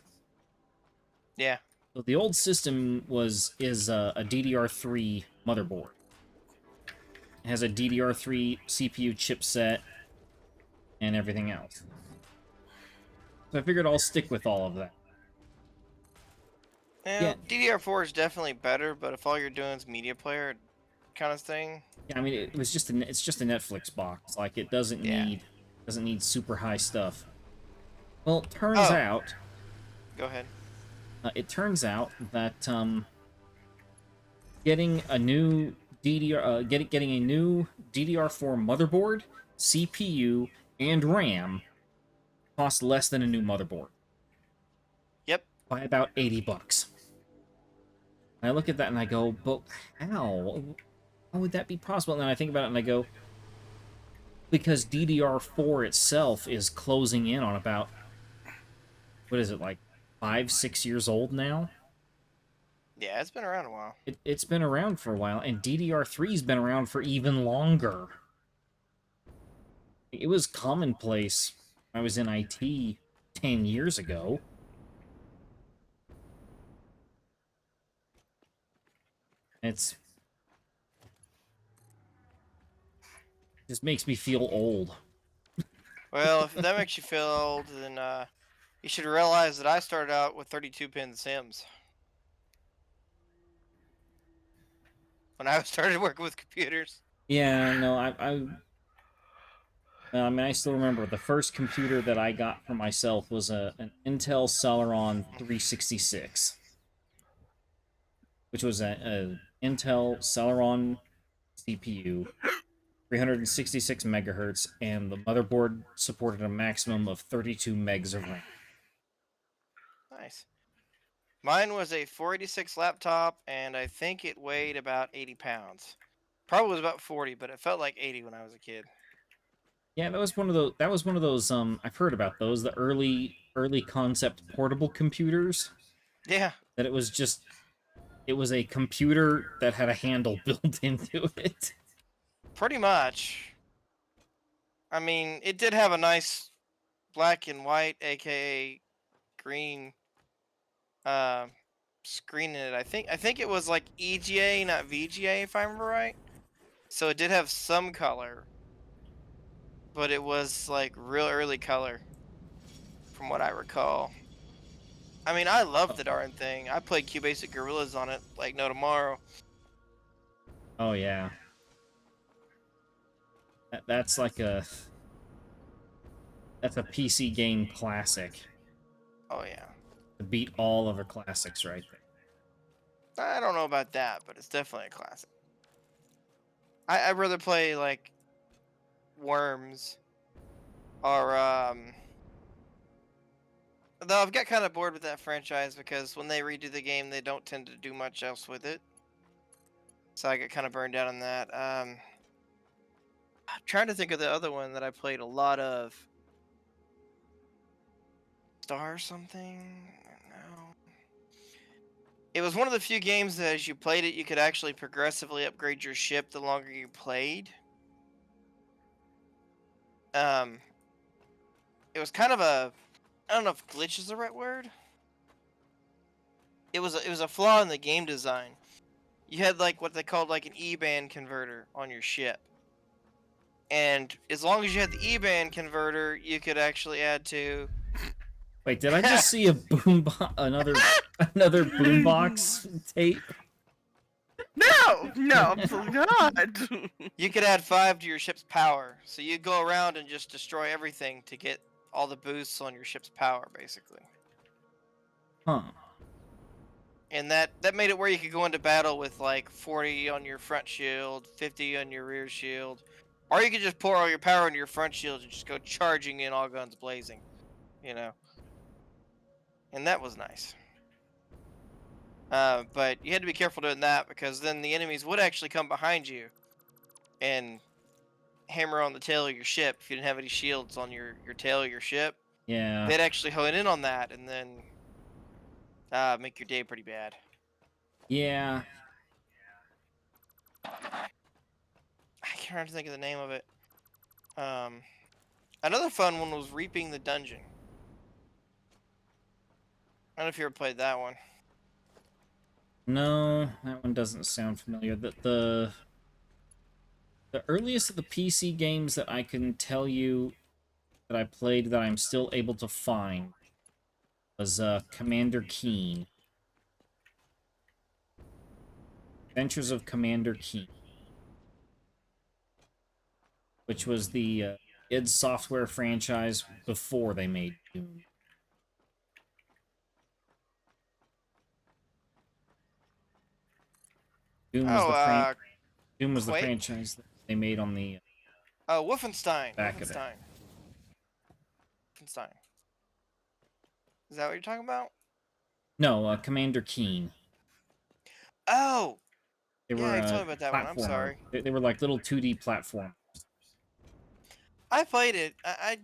Yeah. So the old system is a DDR3 motherboard. It has a DDR3 CPU chipset and everything else. So I figured I'll stick with all of that. Yeah, Yeah, DDR4 is definitely better, but if all you're doing is media player kind of thing, I mean it's just a Netflix box. Like it doesn't yeah. need Doesn't need super high stuff. Well, turns Oh, out, go ahead. it turns out that getting a new getting a new DDR4 motherboard, CPU, and RAM costs less than a new motherboard Yep. by about $80. I look at that and I go, but how? How would that be possible? And then I think about it and I go, because DDR4 itself is closing in on about, what is it, like 5, 6 years old now? Yeah, it's been around a while. It's been around for a while, and DDR3's been around for even longer. It was commonplace when I was in IT 10 years ago. It's just makes me feel old. Well, if that makes you feel old, then you should realize that I started out with 32-pin Sims when I started working with computers. Yeah, no, I mean, I still remember the first computer that I got for myself was an Intel Celeron 366, which was a Intel Celeron CPU, 366 megahertz, and the motherboard supported a maximum of 32 megs of RAM. Nice. Mine was a 486 laptop, and I think it weighed about 80 pounds. Probably was about 40, but it felt like 80 when I was a kid. Yeah, that was one of those. That was one of those. I've heard about those. The early concept portable computers. Yeah, That it was just. It was a computer that had a handle built into it. pretty much. I mean, it did have a nice black and white, aka green, uh, screen in it. I think it was like EGA, not VGA, if I remember right. So it did have some color, but it was like real early color, from what I recall. I mean, I loved the darn thing. I played QBasic Gorillas on it like no tomorrow. Oh yeah, that's like a. That's a PC game classic. Oh yeah. To beat all other classics right there. I don't know about that, but it's definitely a classic. I'd rather play like Worms or though I've got kind of bored with that franchise because when they redo the game, they don't tend to do much else with it. So I get kind of burned out on that. I'm trying to think of the other one that I played a lot of. Star something? No. It was one of the few games that as you played it, you could actually progressively upgrade your ship the longer you played. Um, it was kind of a, I don't know if glitch is the right word. It was a flaw in the game design. You had like what they called like an E-band converter on your ship. And as long as you had the E-band converter, you could actually add to Wait, did I just see a another boombox tape? No, no, God. you could add 5 to your ship's power. So you'd go around and just destroy everything to get all the boosts on your ship's power, basically. Huh. And that made it where you could go into battle with like 40 on your front shield, 50 on your rear shield, or you could just pour all your power into your front shield and just go charging in all guns blazing, you know. And that was nice. But you had to be careful doing that because then the enemies would actually come behind you and hammer on the tail of your ship if you didn't have any shields on your tail of your ship. Yeah. They'd actually hone in on that and then make your day pretty bad. Yeah. I can't remember to think of the name of it. Another fun one was Reaping the Dungeon. I don't know if you ever played that one. No, that one doesn't sound familiar. The earliest of the PC games that I can tell you that I played that I'm still able to find was Commander Keen. Adventures of Commander Keen. Which was the id Software franchise before they made Doom. Doom was Oh, the Doom was the Quake? franchise that they made on the Oh, Wolfenstein. back of it. Wolfenstein. Is that what you're talking about? No, Commander Keen. Oh, They yeah, were you a told me about that one. I'm platformer. sorry. They were like little 2D platform. I played it. I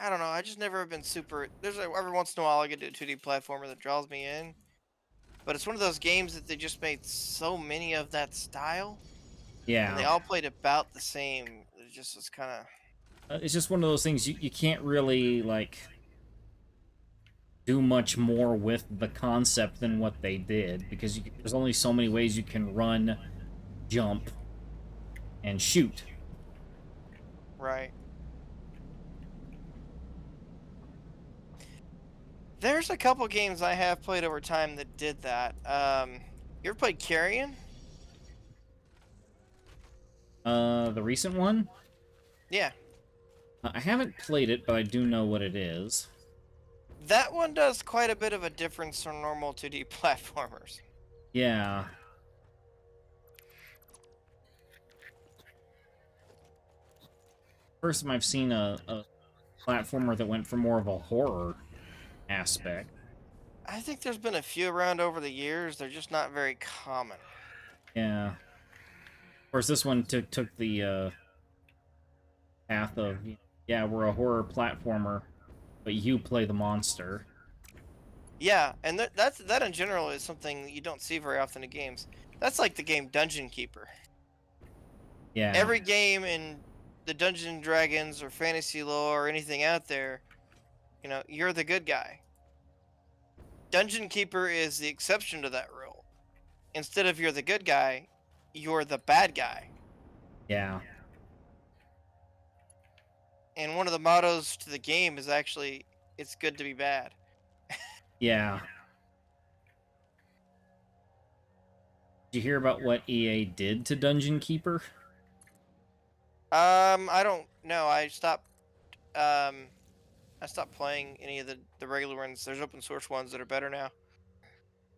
don't know. I just never have been super. Every once in a while I get to a 2D platformer that draws me in, but it's one of those games that they just made so many of that style, and they Yeah. all played about the same. It just was kind of. It's just one of those things you can't really, like, do much more with the concept than what they did, because there's only so many ways you can run, jump, and shoot. Right. There's a couple games I have played over time that did that. You ever played Carrion? The recent one? Yeah. I haven't played it, but I do know what it is. That one does quite a bit of a difference from normal 2D platformers. Yeah. First time I've seen a platformer that went for more of a horror aspect. I think there's been a few around over the years. They're just not very common. Yeah. Of course, this one took the path of, yeah, we're a horror platformer, but you play the monster. Yeah, and that in general is something that you don't see very often in games. That's like the game Dungeon Keeper. Yeah. Every game in the Dungeons and Dragons or fantasy lore or anything out there, you're the good guy. Dungeon Keeper is the exception to that rule. Instead of you're the good guy, you're the bad guy. Yeah. And one of the mottos to the game is actually, it's good to be bad. Yeah. Did you hear about what EA did to Dungeon Keeper? I don't know. I stopped playing any of the regular ones. There's open source ones that are better now.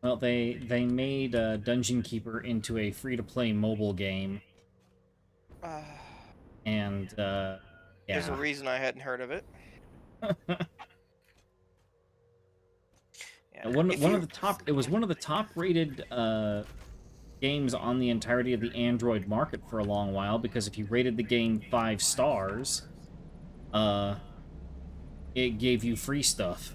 Well, they made Dungeon Keeper into a free-to-play mobile game, Uh, and there's a yeah. reason I hadn't heard of it. Yeah. one of the top. It was one of the top-rated games on the entirety of the Android market for a long while, because if you rated the game 5 stars, it gave you free stuff.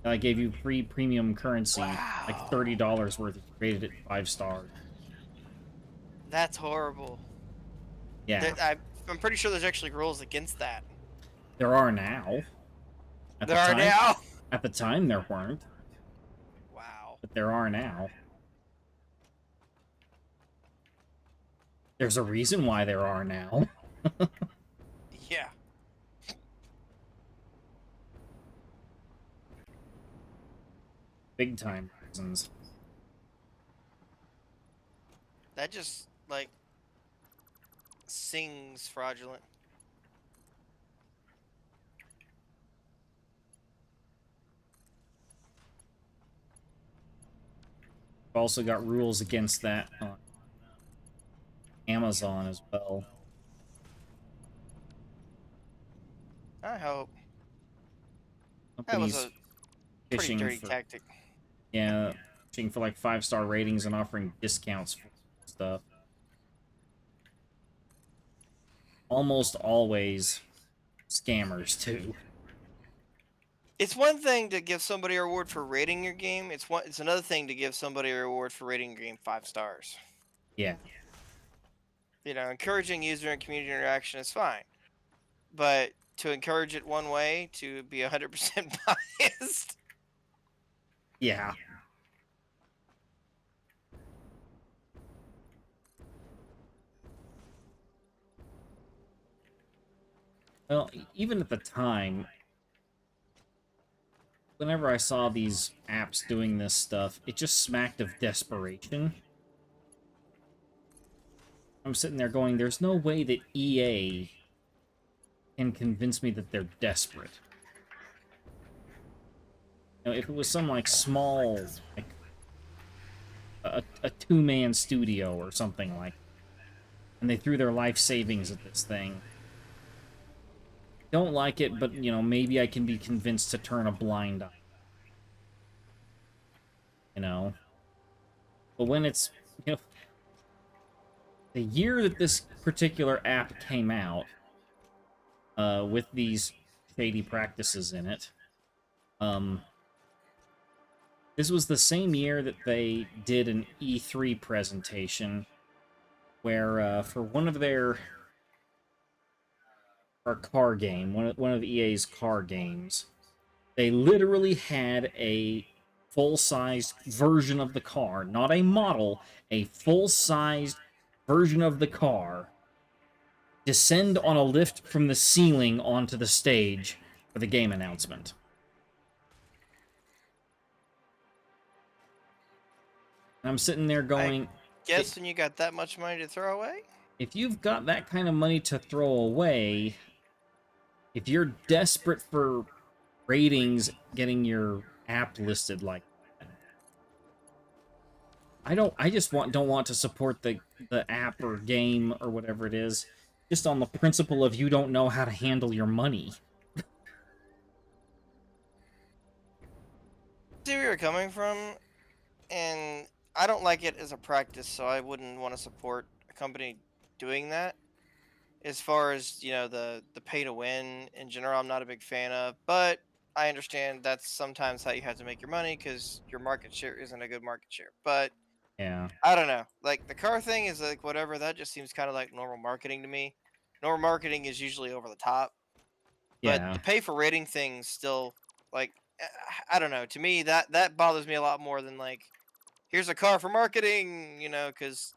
I gave you free premium currency, Wow. like $30 worth if you rated it 5 stars. That's horrible. Yeah. I'm pretty sure there's actually rules against that. There are now. There are now? At the time, there weren't. Wow. But there are now. There's a reason why there are now. Yeah. Big time reasons. That just, like, sings fraudulent. We've also got rules against that on Amazon as well. I hope. That Companies was a pretty fishing dirty for, tactic. yeah, fishing for like 5-star ratings and offering discounts for stuff. Almost always scammers too. It's one thing to give somebody a reward for rating your game. It's another thing to give somebody a reward for rating your game 5 stars. Yeah. Encouraging user and community interaction is fine, but to encourage it one way, to be 100% biased. Yeah. Well, even at the time, whenever I saw these apps doing this stuff, it just smacked of desperation. I'm sitting there going, there's no way that EA can convince me that they're desperate. You know, if it was some, like, small, like, a two-man studio or something like that, and they threw their life savings at this thing. Don't like it, but, you know, maybe I can be convinced to turn a blind eye. You know? But when it's, you know, the year that this particular app came out, with these shady practices in it, this was the same year that they did an E3 presentation where, for one of their car game, one of EA's car games, they literally had a full-sized version of the car, not a model, a full-sized version of the car, descend on a lift from the ceiling onto the stage for the game announcement. And I'm sitting there going, Guess when you got that much money to throw away? if you've got that kind of money to throw away, if you're desperate for ratings getting your app listed like that, I just don't want to support the app or game or whatever it is, just on the principle of you don't know how to handle your money. See where you're coming from, and I don't like it as a practice, so I wouldn't want to support a company doing that. As far as, you know, the pay to win in general, I'm not a big fan of, but I understand that's sometimes how you have to make your money because your market share isn't a good market share. But Yeah. I don't know. Like the car thing is like whatever. That just seems kind of like normal marketing to me. Normal marketing is usually over the top, but Yeah. the pay for rating things still like I don't know. To me, that bothers me a lot more than like here's a car for marketing. You know, because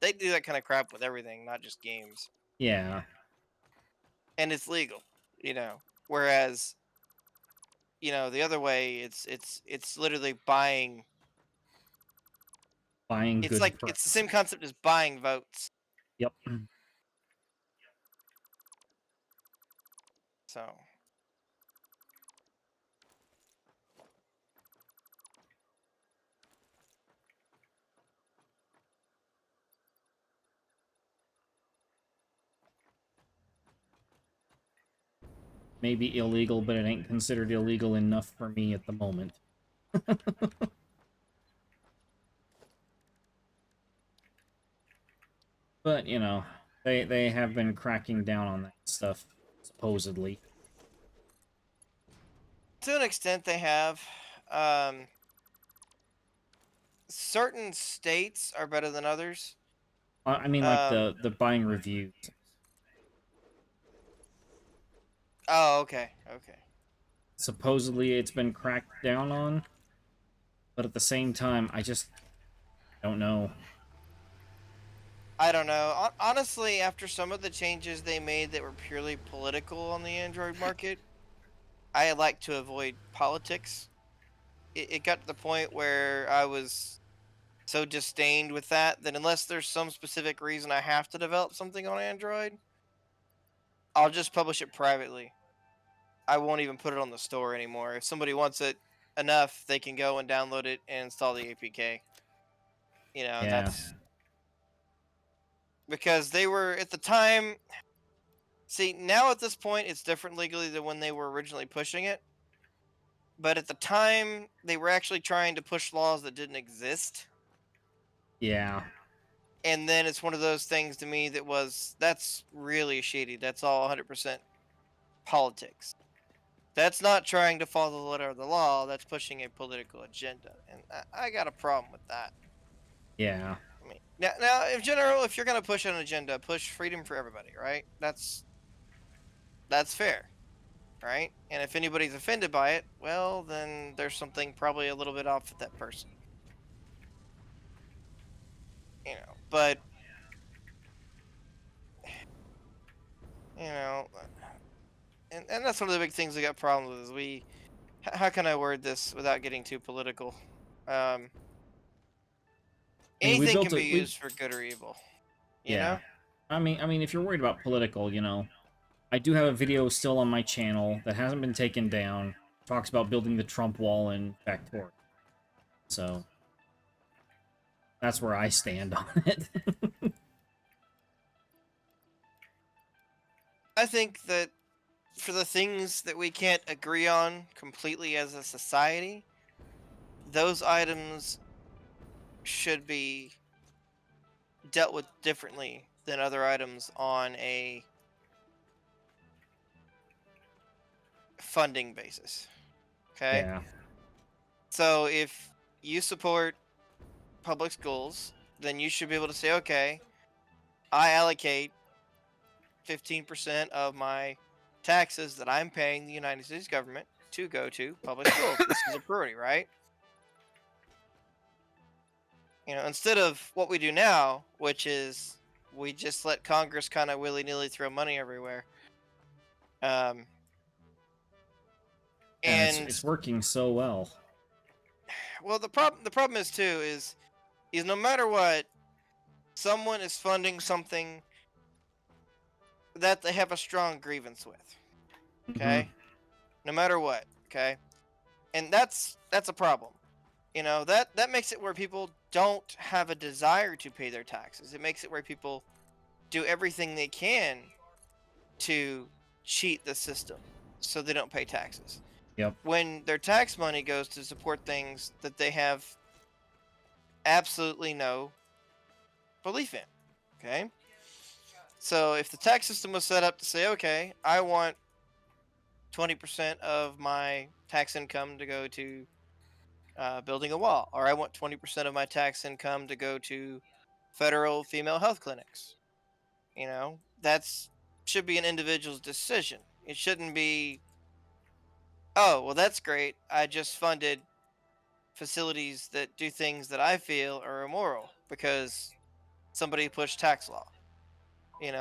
they do that kind of crap with everything, not just games, Yeah. and it's legal. You know, whereas you know the other way, it's literally buying. Buying It's good like it's the perks. same concept as buying votes. Yep. So. Maybe illegal, but it ain't considered illegal enough for me at the moment. But, you know, they have been cracking down on that stuff, supposedly. To an extent, they have. Um, Certain states are better than others. I mean, like, Um, the buying reviews. oh, okay, okay. Supposedly it's been cracked down on, but at the same time, I just don't know. I don't know. Honestly, after some of the changes they made that were purely political on the Android market, I like to avoid politics. It got to the point where I was so disdained with that unless there's some specific reason I have to develop something on Android, I'll just publish it privately. I won't even put it on the store anymore. If somebody wants it enough, they can go and download it and install the APK. You know, Yeah. that's because they were at the time. See, now at this point, it's different legally than when they were originally pushing it. But at the time, they were actually trying to push laws that didn't exist. Yeah. And then it's one of those things to me that's really shady. That's all 100% politics. That's not trying to follow the letter of the law. That's pushing a political agenda. And I got a problem with that. Yeah. I mean, now, in general, if you're going to push an agenda, push freedom for everybody, right? That's fair. Right? And if anybody's offended by it, well, then there's something probably a little bit off with that person. You know, but you know, and that's one of the big things we got problems with is how can I word this without getting too political? I mean, we Anything built can a be used for good or evil. You Yeah. know? I mean, if you're worried about political, I do have a video still on my channel that hasn't been taken down. Talks about building the Trump wall in Factory. So that's where I stand on it. I think that for the things that we can't agree on completely as a society, those items should be dealt with differently than other items on a funding basis. Okay? Yeah. So if you support public schools, then you should be able to say, okay, I allocate 15% of my taxes that I'm paying the United States government to go to public schools. This is a priority, right? Instead of what we do now, which is we just let Congress kind of willy-nilly throw money everywhere. Um, And it's and working so well. well, the problem is too is no matter what, someone is funding something that they have a strong grievance with. Hmm. Okay, no matter what. Okay, and that's a problem. That makes it where people don't have a desire to pay their taxes. It makes it where people do everything they can to cheat the system so they don't pay taxes. Yep. When their tax money goes to support things that they have absolutely no belief in. Okay? So if the tax system was set up to say, okay, I want 20% of my tax income to go to building a wall, or I want 20% of my tax income to go to federal female health clinics. That's should be an individual's decision. It shouldn't be, oh, well, that's great. I just funded facilities that do things that I feel are immoral because somebody pushed tax law.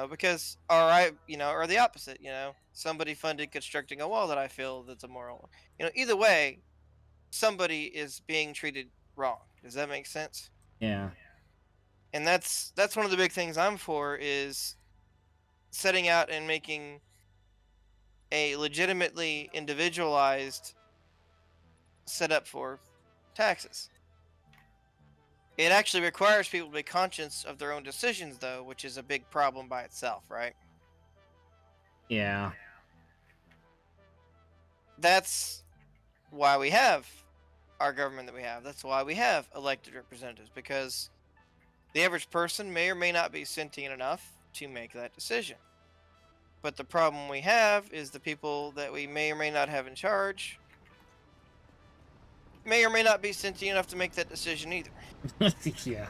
Because, or the opposite, somebody funded constructing a wall that I feel that's immoral. Either way, somebody is being treated wrong. Does that make sense? Yeah. And that's one of the big things I'm for is setting out and making a legitimately individualized setup for taxes. It actually requires people to be conscious of their own decisions, though, which is a big problem by itself, right? Yeah. That's why we have our government that we have. That's why we have elected representatives, because the average person may or may not be sentient enough to make that decision. But the problem we have is the people that we may or may not have in charge may or may not be sentient enough to make that decision either. Yeah.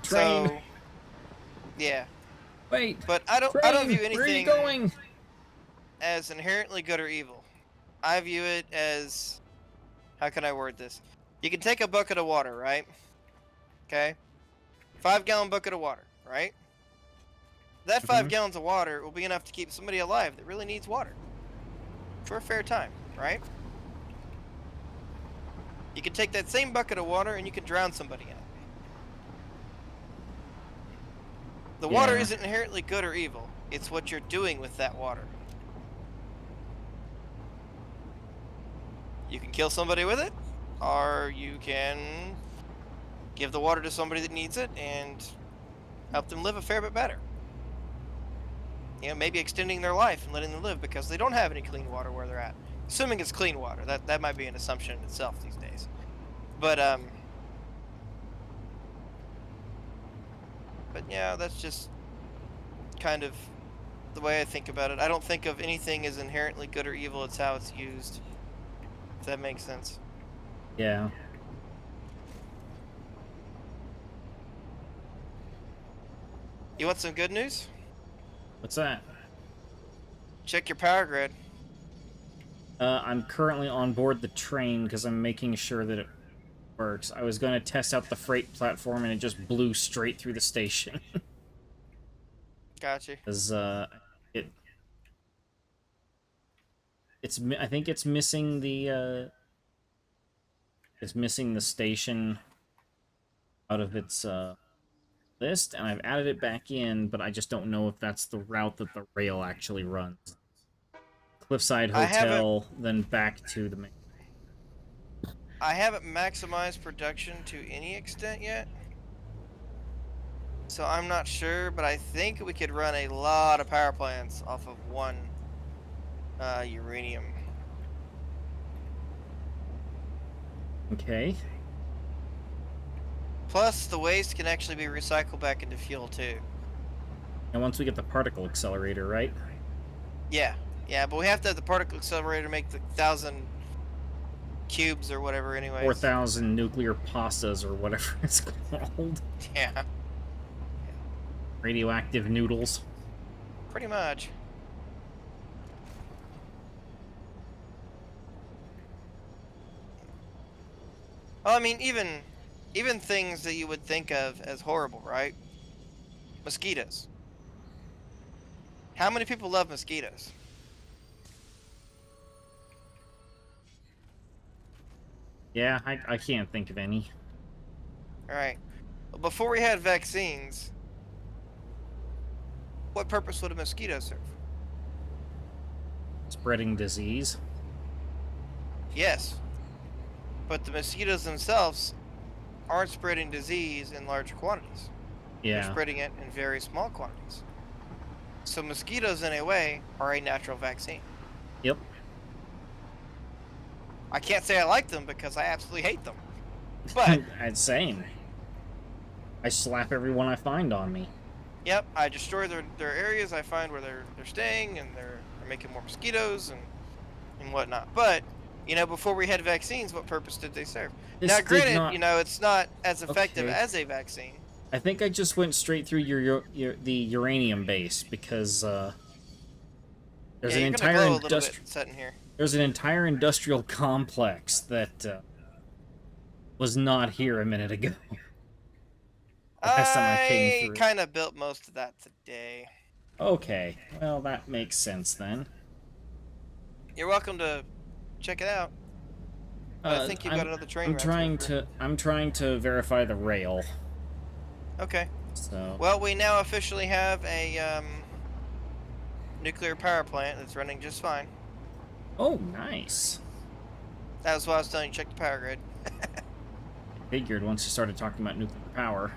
Train. So, yeah. Wait. But I don't Train. view Where are you anything going? as inherently good or evil. I view it as, how can I word this? You can take a bucket of water, right? Okay? 5-gallon bucket of water, right? That 5 Mhm. gallons of water will be enough to keep somebody alive that really needs water for a fair time, right? You can take that same bucket of water and you can drown somebody in it. The water Yeah. isn't inherently good or evil. It's what you're doing with that water. You can kill somebody with it, or you can give the water to somebody that needs it and help them live a fair bit better. Maybe extending their life and letting them live because they don't have any clean water where they're at. Assuming it's clean water. That might be an assumption in itself these days. But yeah, that's just kind of the way I think about it. I don't think of anything as inherently good or evil. It's how it's used. If that makes sense. Yeah. You want some good news? What's that? Check your power grid. I'm currently on board the train because I'm making sure that it works. I was going to test out the freight platform and it just blew straight through the station. Gotcha. Because it I think it's missing the station out of its list, and I've added it back in, but I just don't know if that's the route that the rail actually runs. Cliffside I haven't Hotel, then back to the main. I haven't maximized production to any extent yet. So I'm not sure, but I think we could run a lot of power plants off of one uranium. Okay. Plus, the waste can actually be recycled back into fuel too. And once we get the particle accelerator, right? Yeah, yeah, but we have to have the particle accelerator to make the 1,000 cubes or whatever, anyways. 4,000 nuclear pastas or whatever it's called. Yeah, Radioactive noodles. pretty much. Well, I mean, even things that you would think of as horrible, right? Mosquitoes. How many people love mosquitoes? Yeah, I can't think of any. All right. Well, before we had vaccines, what purpose would a mosquito serve? Spreading disease. Yes, but the mosquitoes themselves aren't spreading disease in large quantities. They're Yeah. spreading it in very small quantities. So mosquitoes, in a way, are a natural vaccine. Yep. I can't say I like them because I absolutely hate them. But, Same. I slap everyone I find on me. yep, I destroy their areas. I find where they're staying, and they're making more mosquitoes and whatnot. But, before we had vaccines, what purpose did they serve? This Now, did granted, not- it's not as effective Okay. as a vaccine. I think I just went straight through the uranium base because there's Yeah, an you're gonna entire glow a little bit sitting here. there's an entire industrial complex that was not here a minute ago. Last time I came I through. kind of built most of that today. Okay, well that makes sense then. You're welcome to check it out. I think you've got another train. I'm trying to verify the rail. Okay. So Well, we now officially have a nuclear power plant that's running just fine. oh, nice. That was why I was telling you to check the power grid. Figured once you started talking about nuclear power.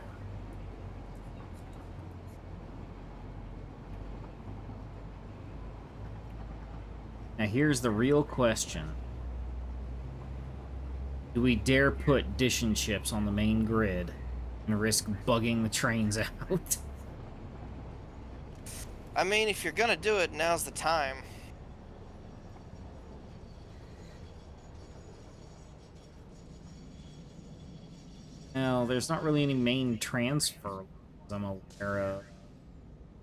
Now here's the real question. Do we dare put dish and chips on the main grid and risk bugging the trains out? I mean, if you're gonna do it, now's the time. Well, there's not really any main transfer I'm aware of.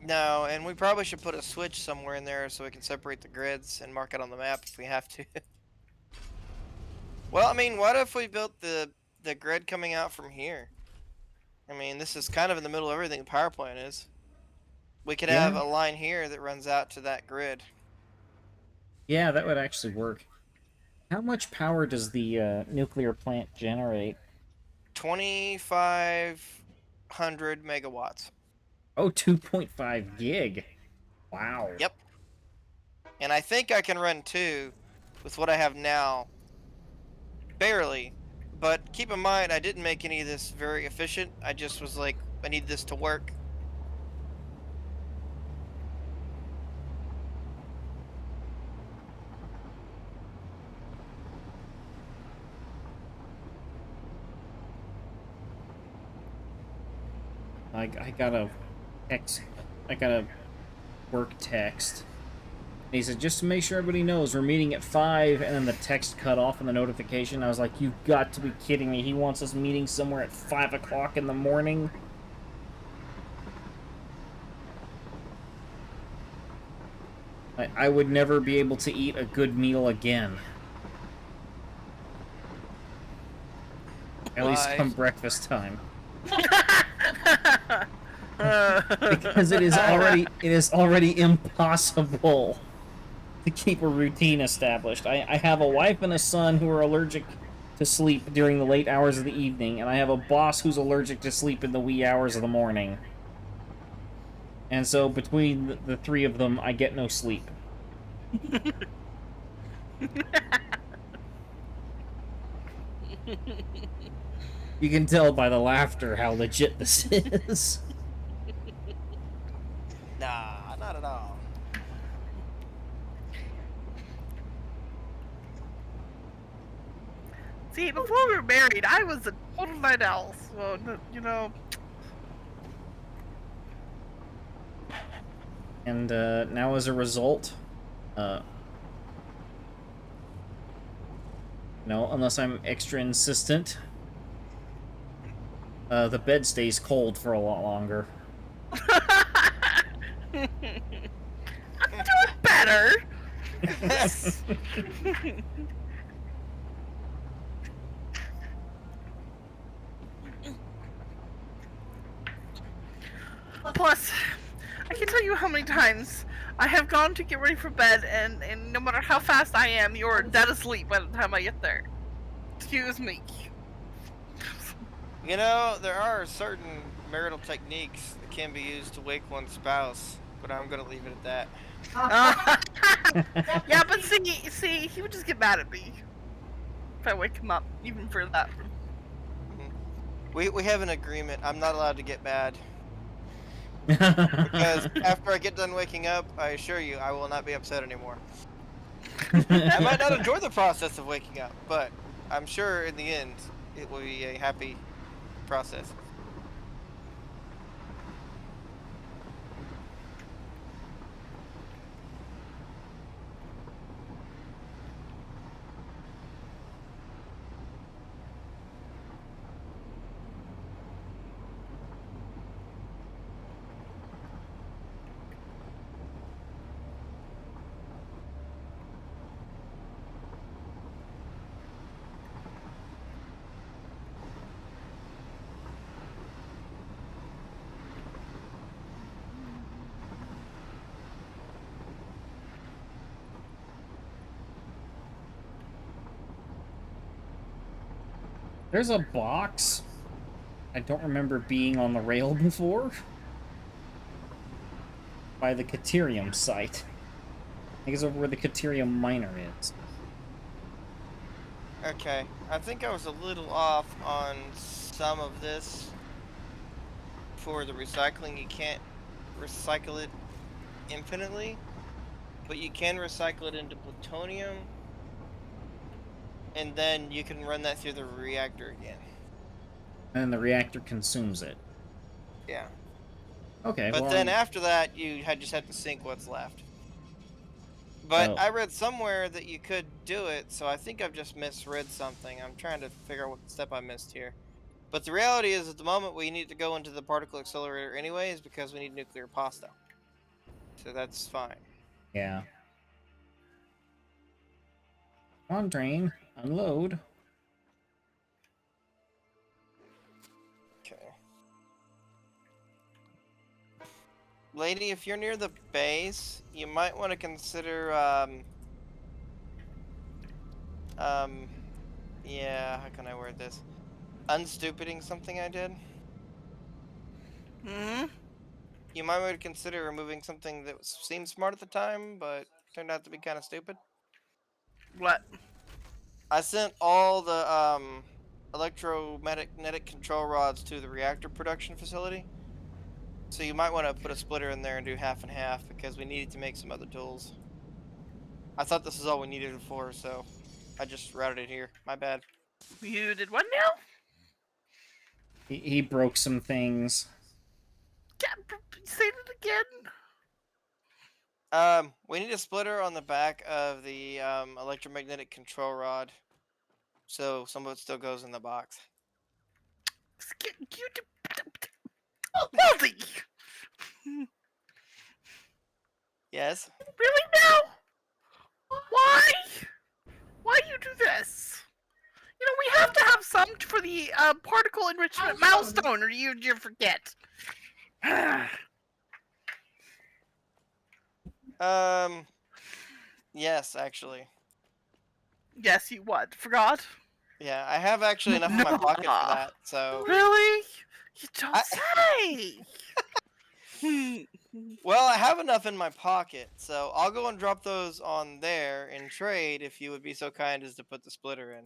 No, and we probably should put a switch somewhere in there so we can separate the grids and mark it on the map if we have to. Well, I mean, what if we built the grid coming out from here? I mean, this is kind of in the middle of everything the power plant is. We could have Yeah. a line here that runs out to that grid. Yeah, that would actually work. How much power does the nuclear plant generate? 2,500 megawatts. Oh, 2.5 gig. Wow. Yep. And I think I can run 2 with what I have now. Barely. But keep in mind, I didn't make any of this very efficient. I just was like, I need this to work. I got a text. I got a work text. And he said, just to make sure everybody knows, we're meeting at 5, and then the text cut off in the notification. I was like, you've got to be kidding me. He wants us meeting somewhere at 5 o'clock in the morning. I would never be able to eat a good meal again. At least Why? come breakfast time. Because it is already impossible to keep a routine established. I have a wife and a son who are allergic to sleep during the late hours of the evening, and I have a boss who's allergic to sleep in the wee hours of the morning. And so between the three of them, I get no sleep. You can tell by the laughter how legit this is. Nah, not at all. See, before we were married, I was a total night owl, so, you know... And now as a result, no, unless I'm extra insistent, the bed stays cold for a lot longer. I'm doing better! Plus, I can tell you how many times I have gone to get ready for bed, and no matter how fast I am, you're dead asleep by the time I get there. Excuse me. You know, there are certain marital techniques that can be used to wake one's spouse, but I'm gonna leave it at that. Yeah, but see, he would just get mad at me if I wake him up, even for that. We have an agreement. I'm not allowed to get mad. Because after I get done waking up, I assure you, I will not be upset anymore. I might not enjoy the process of waking up, but I'm sure in the end, it will be a happy process. There's a box I don't remember being on the rail before. By the Caterium site. I think it's over where the Caterium miner is. Okay, I think I was a little off on some of this. For the recycling, you can't recycle it infinitely, but you can recycle it into plutonium, and then you can run that through the reactor again. And the reactor consumes it. Yeah. Okay, But well, then after that, you just have to sink what's left. But Oh. I read somewhere that you could do it, so I think I've just misread something. I'm trying to figure out what step I missed here. But the reality is, at the moment, we need to go into the particle accelerator anyways because we need nuclear pasta. So that's fine. Yeah. Come on, train. Unload. Okay. Lady, if you're near the base, you might want to consider, yeah, how can I word this? Unstupiding something I did. Hmm? You might want to consider removing something that seemed smart at the time, but turned out to be kind of stupid. What? I sent all the, electromagnetic control rods to the reactor production facility. So you might want to put a splitter in there and do half and half, because we needed to make some other tools. I thought this was all we needed it for, so I just routed it here. My bad. You did what now? He broke some things. Say it again. We need a splitter on the back of the electromagnetic control rod, so some of it still goes in the box. Multi! Yes. Really now? Why? Why you do this? You know, we have to have some for the particle enrichment milestone, or you forget. Yes, actually. Yes, you what? Forgot? Yeah, I have actually enough in my pocket for No. that. So, Really? You don't I say. well, I have enough in my pocket, so I'll go and drop those on there in trade if you would be so kind as to put the splitter in.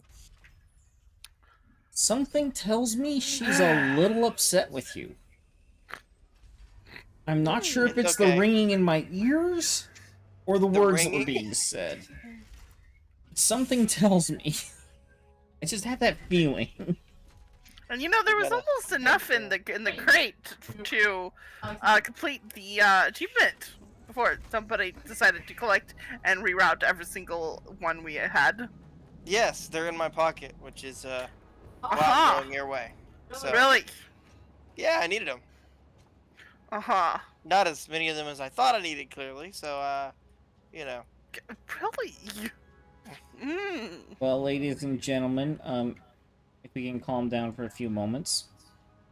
Something tells me she's a little upset with you. I'm not sure if It's it's the okay. ringing in my ears or the The words that were ringing. being said. Something tells me. I just have that feeling. And you know, there You was got a almost head enough there. in the crate to complete the achievement before somebody decided to collect and reroute every single one we had. Yes, they're in my pocket, which is why I'm Aha! going your way. So, Really? yeah, I needed them. Aha! Not as many of them as I thought I needed, clearly. So, you know. Really? Mm. Well, ladies and gentlemen, if we can calm down for a few moments.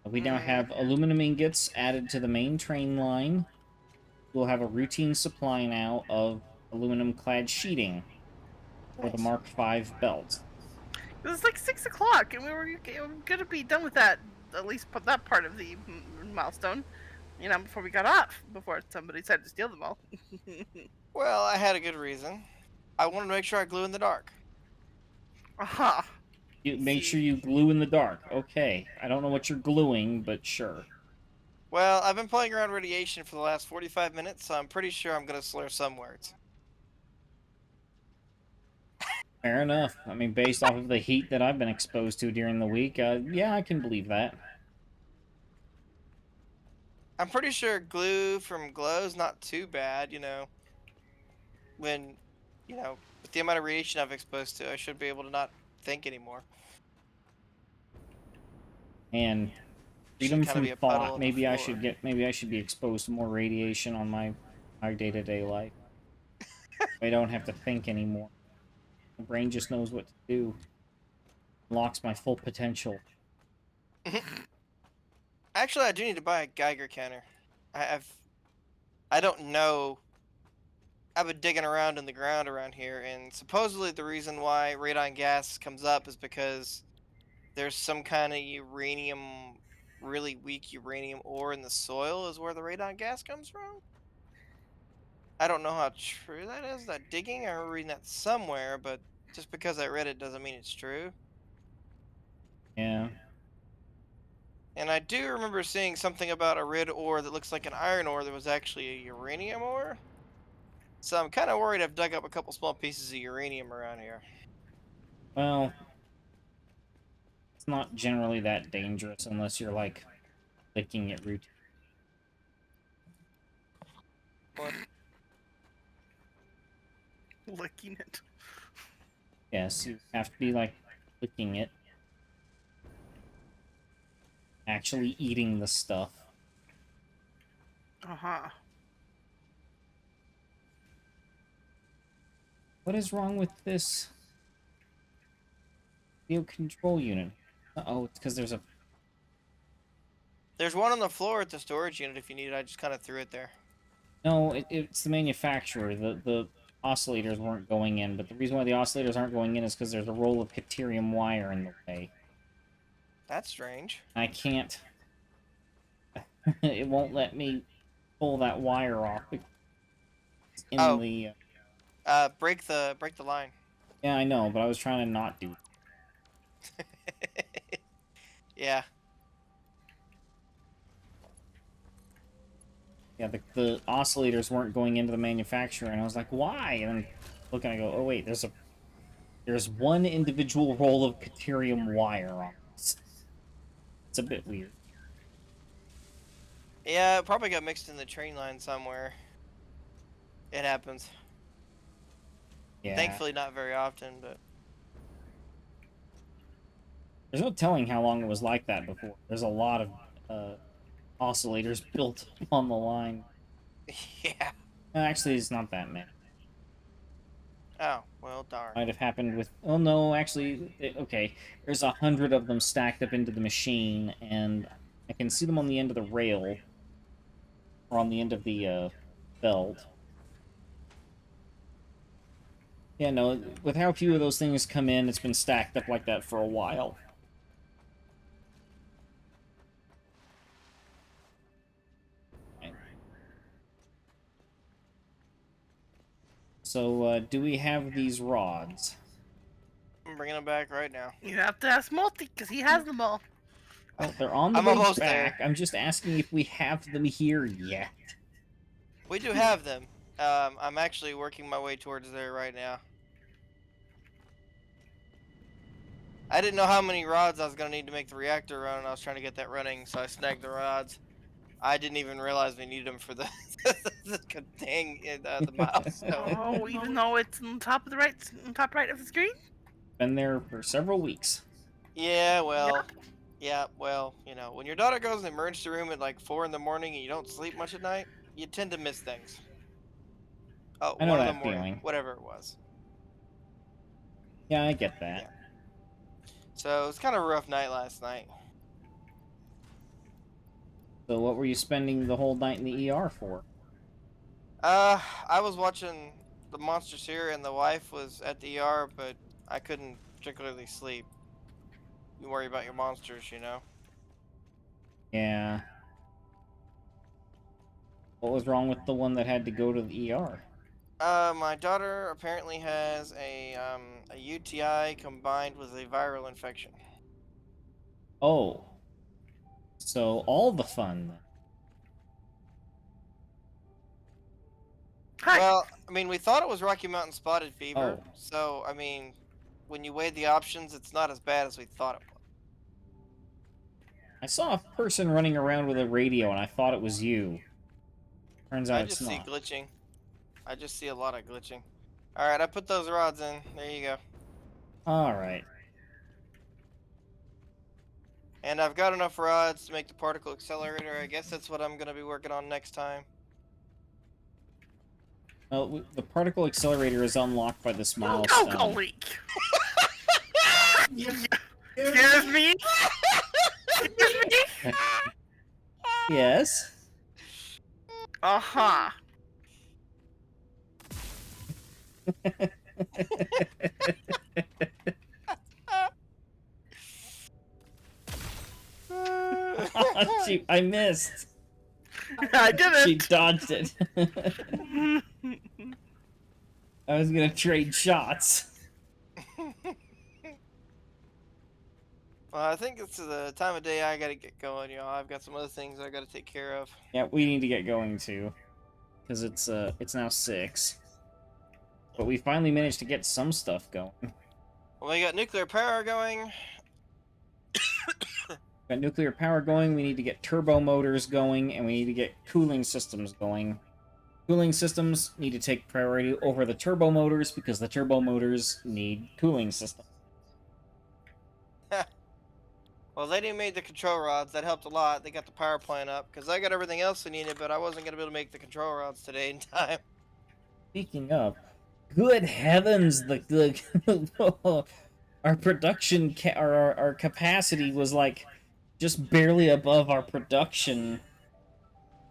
We now Mm. have aluminum ingots added to the main train line. We'll have a routine supply now of aluminum-clad sheeting for the Nice. Mark V belt. It was like 6 o'clock, and we were gonna be done with that. At least put that part of the milestone. You know, before we got off, before somebody decided to steal them all. Well, I had a good reason. I wanted to make sure I glue in the dark. Aha! You make sure See. you glue in the dark. Okay, I don't know what you're gluing, but sure. Well, I've been playing around radiation for the last 45 minutes, so I'm pretty sure I'm going to slur some words. Fair enough. I mean, based off of the heat that I've been exposed to during the week, yeah, I can believe that. I'm pretty sure glue from glow's not too bad, when, with the amount of radiation I've exposed to, I should be able to not think anymore. And Should freedom kind of from be a puddle thought. on the floor. Maybe I should be exposed to more radiation on my day-to-day life. I don't have to think anymore. My brain just knows what to do. Unlocks my full potential. Actually, I do need to buy a Geiger counter. I, I've, I don't know. I've been digging around in the ground around here, and supposedly the reason why radon gas comes up is because there's some kind of uranium, really weak uranium ore in the soil is where the radon gas comes from. I don't know how true that is, that digging. I remember reading that somewhere, but just because I read it doesn't mean it's true. Yeah. And I do remember seeing something about a red ore that looks like an iron ore that was actually a uranium ore. So I'm kind of worried I've dug up a couple small pieces of uranium around here. Well, it's not generally that dangerous unless you're, like, licking it routine. What? Licking it. Yes, you have to be, like, licking it. Actually eating the stuff. Aha! What is wrong with this video control unit? Uh-oh, it's because there's a... There's one on the floor at the storage unit if you need it. I just kind of threw it there. No, it's the manufacturer. The oscillators weren't going in, but the reason why the oscillators aren't going in is because there's a roll of deuterium wire in the way. That's strange. I can't... it won't let me pull that wire off. It's in Oh. the... Break the line. Yeah, I know, but I was trying to not do it. Yeah. Yeah, the oscillators weren't going into the manufacturer, and I was like, why? And then looking, I go, oh wait, there's one individual roll of deuterium wire on this. It's a bit weird. Yeah, it probably got mixed in the train line somewhere. It happens. Yeah. Thankfully, not very often, but... There's no telling how long it was like that before. There's a lot of oscillators built on the line. Yeah. Actually, it's not that many. Oh, well, darn. Might have happened with... Oh, no, actually... Okay, there's 100 of them stacked up into the machine, and I can see them on the end of the rail. Or on the end of the belt. Yeah, no, with how few of those things come in, it's been stacked up like that for a while. Right. So, do we have these rods? I'm bringing them back right now. You have to ask Multi, because he has them all. Oh, they're on the I'm way almost back. there. I'm just asking if we have them here yet. We do have them. I'm actually working my way towards there right now. I didn't know how many rods I was gonna need to make the reactor run, and I was trying to get that running, so I snagged the rods. I didn't even realize we needed them for the the thing in the milestone. Oh, even though it's on top of the top right of the screen? Been there for several weeks. Yeah, well, yeah, well, you know, when your daughter goes in the emergency room at like 4 in the morning and you don't sleep much at night, you tend to miss things. Oh, I know 1 in the that morning, feeling. whatever it was. Yeah, I get that. Yeah. So it was kind of a rough night last night. So what were you spending the whole night in the ER for? I was watching the monsters here, and the wife was at the ER, but I couldn't particularly sleep. You worry about your monsters, you know. Yeah. What was wrong with the one that had to go to the ER? My daughter apparently has a UTI combined with a viral infection. Oh. So all the fun then. Hi. Well, I mean, we thought it was Rocky Mountain spotted fever, Oh. so I mean, when you weigh the options, it's not as bad as we thought it was. I saw a person running around with a radio and I thought it was you. Turns out I it's just see not. glitching. I just see a lot of glitching. All right, I put those rods in. There you go. Alright. And I've got enough rods to make the particle accelerator. I guess that's what I'm going to be working on next time. Well, the particle accelerator is unlocked by this Oh, milestone. leak. Excuse me? Excuse me? Yes? Uh-huh. She, I missed. I She didn't. dodged it. I was gonna trade shots. Well, I think it's the time of day I gotta get going, y'all. I've got some other things I gotta take care of. Yeah, we need to get going too. Because it's now 6. But we finally managed to get some stuff going. Well, we got nuclear power going. Got nuclear power going, we need to get turbo motors going, and we need to get cooling systems going. Cooling systems need to take priority over the turbo motors because the turbo motors need cooling systems. Well, Lady made the control rods. That helped a lot. They got the power plant up because I got everything else I needed, but I wasn't gonna be able to make the control rods today in time. Speaking of, good heavens, the our production our capacity was like just barely above our production,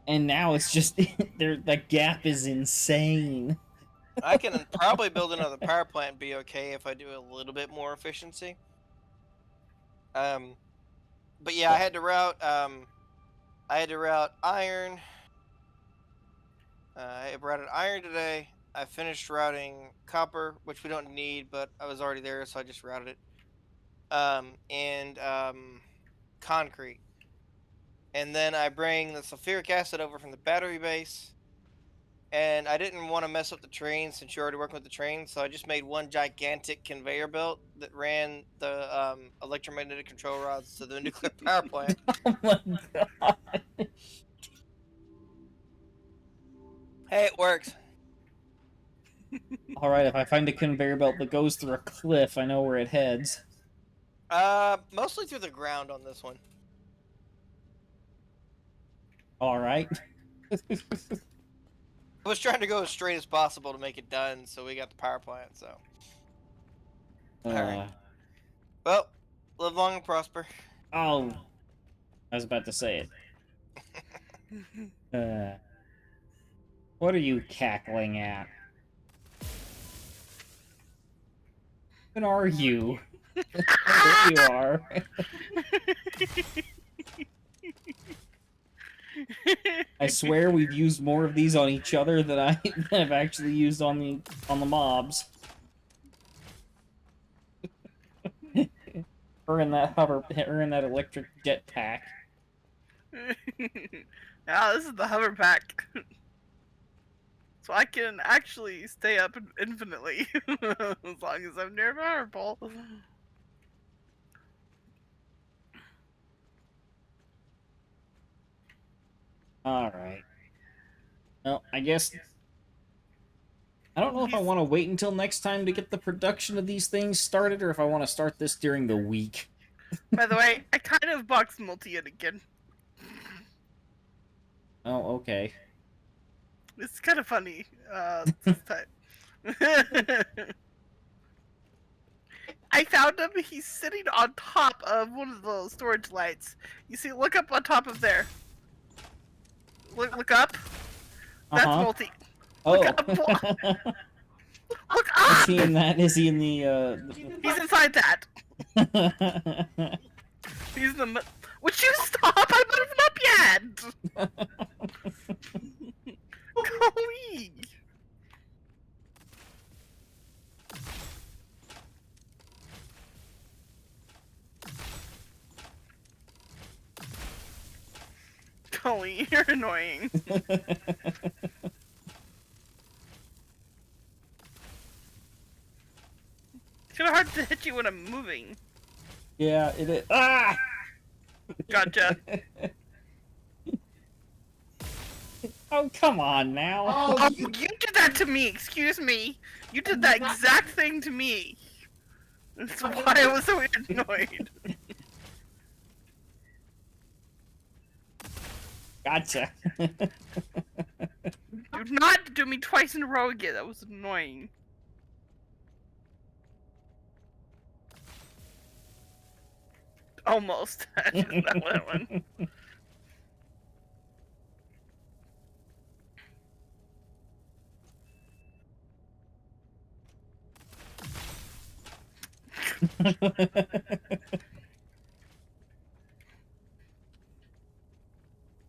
and now it's just the gap is insane. I can probably build another power plant and be okay if I do a little bit more efficiency. But yeah, I had to route iron. I routed iron today. I finished routing copper, which we don't need, but I was already there, so I just routed it. And concrete. And then I bring the sulfuric acid over from the battery base. And I didn't want to mess up the train since you're already working with the train, so I just made one gigantic conveyor belt that ran the electromagnetic control rods to the nuclear power plant. Oh my god. Hey, it works. Alright, if I find a conveyor belt that goes through a cliff, I know where it heads. Mostly through the ground on this one. Alright. I was trying to go as straight as possible to make it done, so we got the power plant, so. Alright. Well, live long and prosper. Oh, I was about to say it. What are you cackling at? even are you? There you are. I swear we've used more of these on each other than I've actually used on the mobs. Her in that electric jetpack. Now this is the hover pack. So I can actually stay up infinitely as long as I'm near a power pole. Alright. Well, I guess... I don't know if I want to wait until next time to get the production of these things started, or if I want to start this during the week. By the way, I kind of boxed multi in again. Oh, okay. It's kind of funny this time. I found him. He's sitting on top of one of those storage lights. You see, look up on top of there. Look up. That's multi. Oh. Look up. Look I'm up! seeing that. Is he in the, He's inside that. He's in the... Would you stop? I'm not even up yet! Golly! Golly, you're annoying. It's kind of hard to hit you when I'm moving. Yeah, it is. Ah! Gotcha. Oh, come on now. Oh, you did that to me, excuse me. You did that exact thing to me. That's why I was so annoyed. Gotcha. Do not do me twice in a row again, that was annoying. Almost. That one.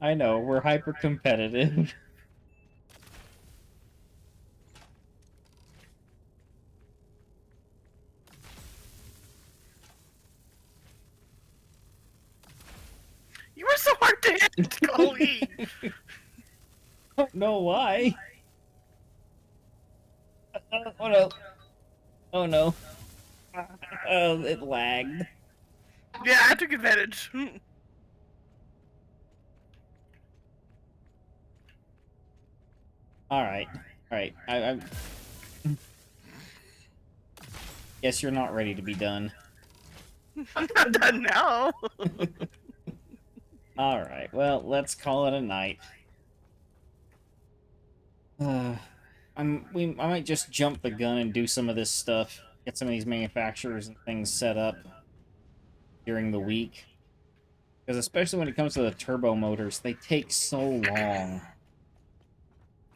I know, we're hyper competitive. You were so hard to hit, Golly! Don't know why. Oh no. Oh no. Oh, it lagged. Yeah, I took advantage. Alright. Alright. I'm... Guess you're not ready to be done. I'm not done now. Alright, well, let's call it a night. I might just jump the gun and do some of this stuff. Get some of these manufacturers and things set up during the week. Because especially when it comes to the turbo motors, they take so long.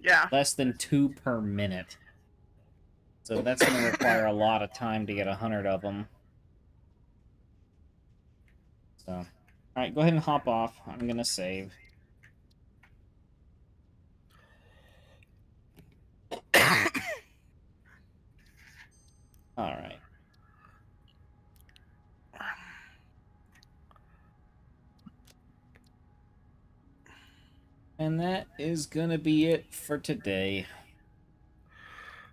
Yeah. Less than 2 per minute. So that's going to require a lot of time to get 100 of them. So, alright, go ahead and hop off. I'm going to save. Alright. And that is gonna be it for today.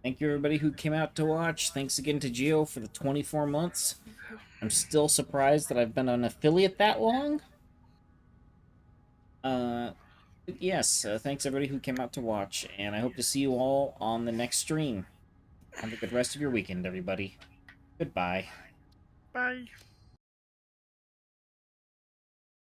Thank you everybody who came out to watch. Thanks again to Geo for the 24 months. I'm still surprised that I've been an affiliate that long. Yes, thanks everybody who came out to watch, and I hope to see you all on the next stream. Have a good rest of your weekend, everybody. Goodbye. Bye.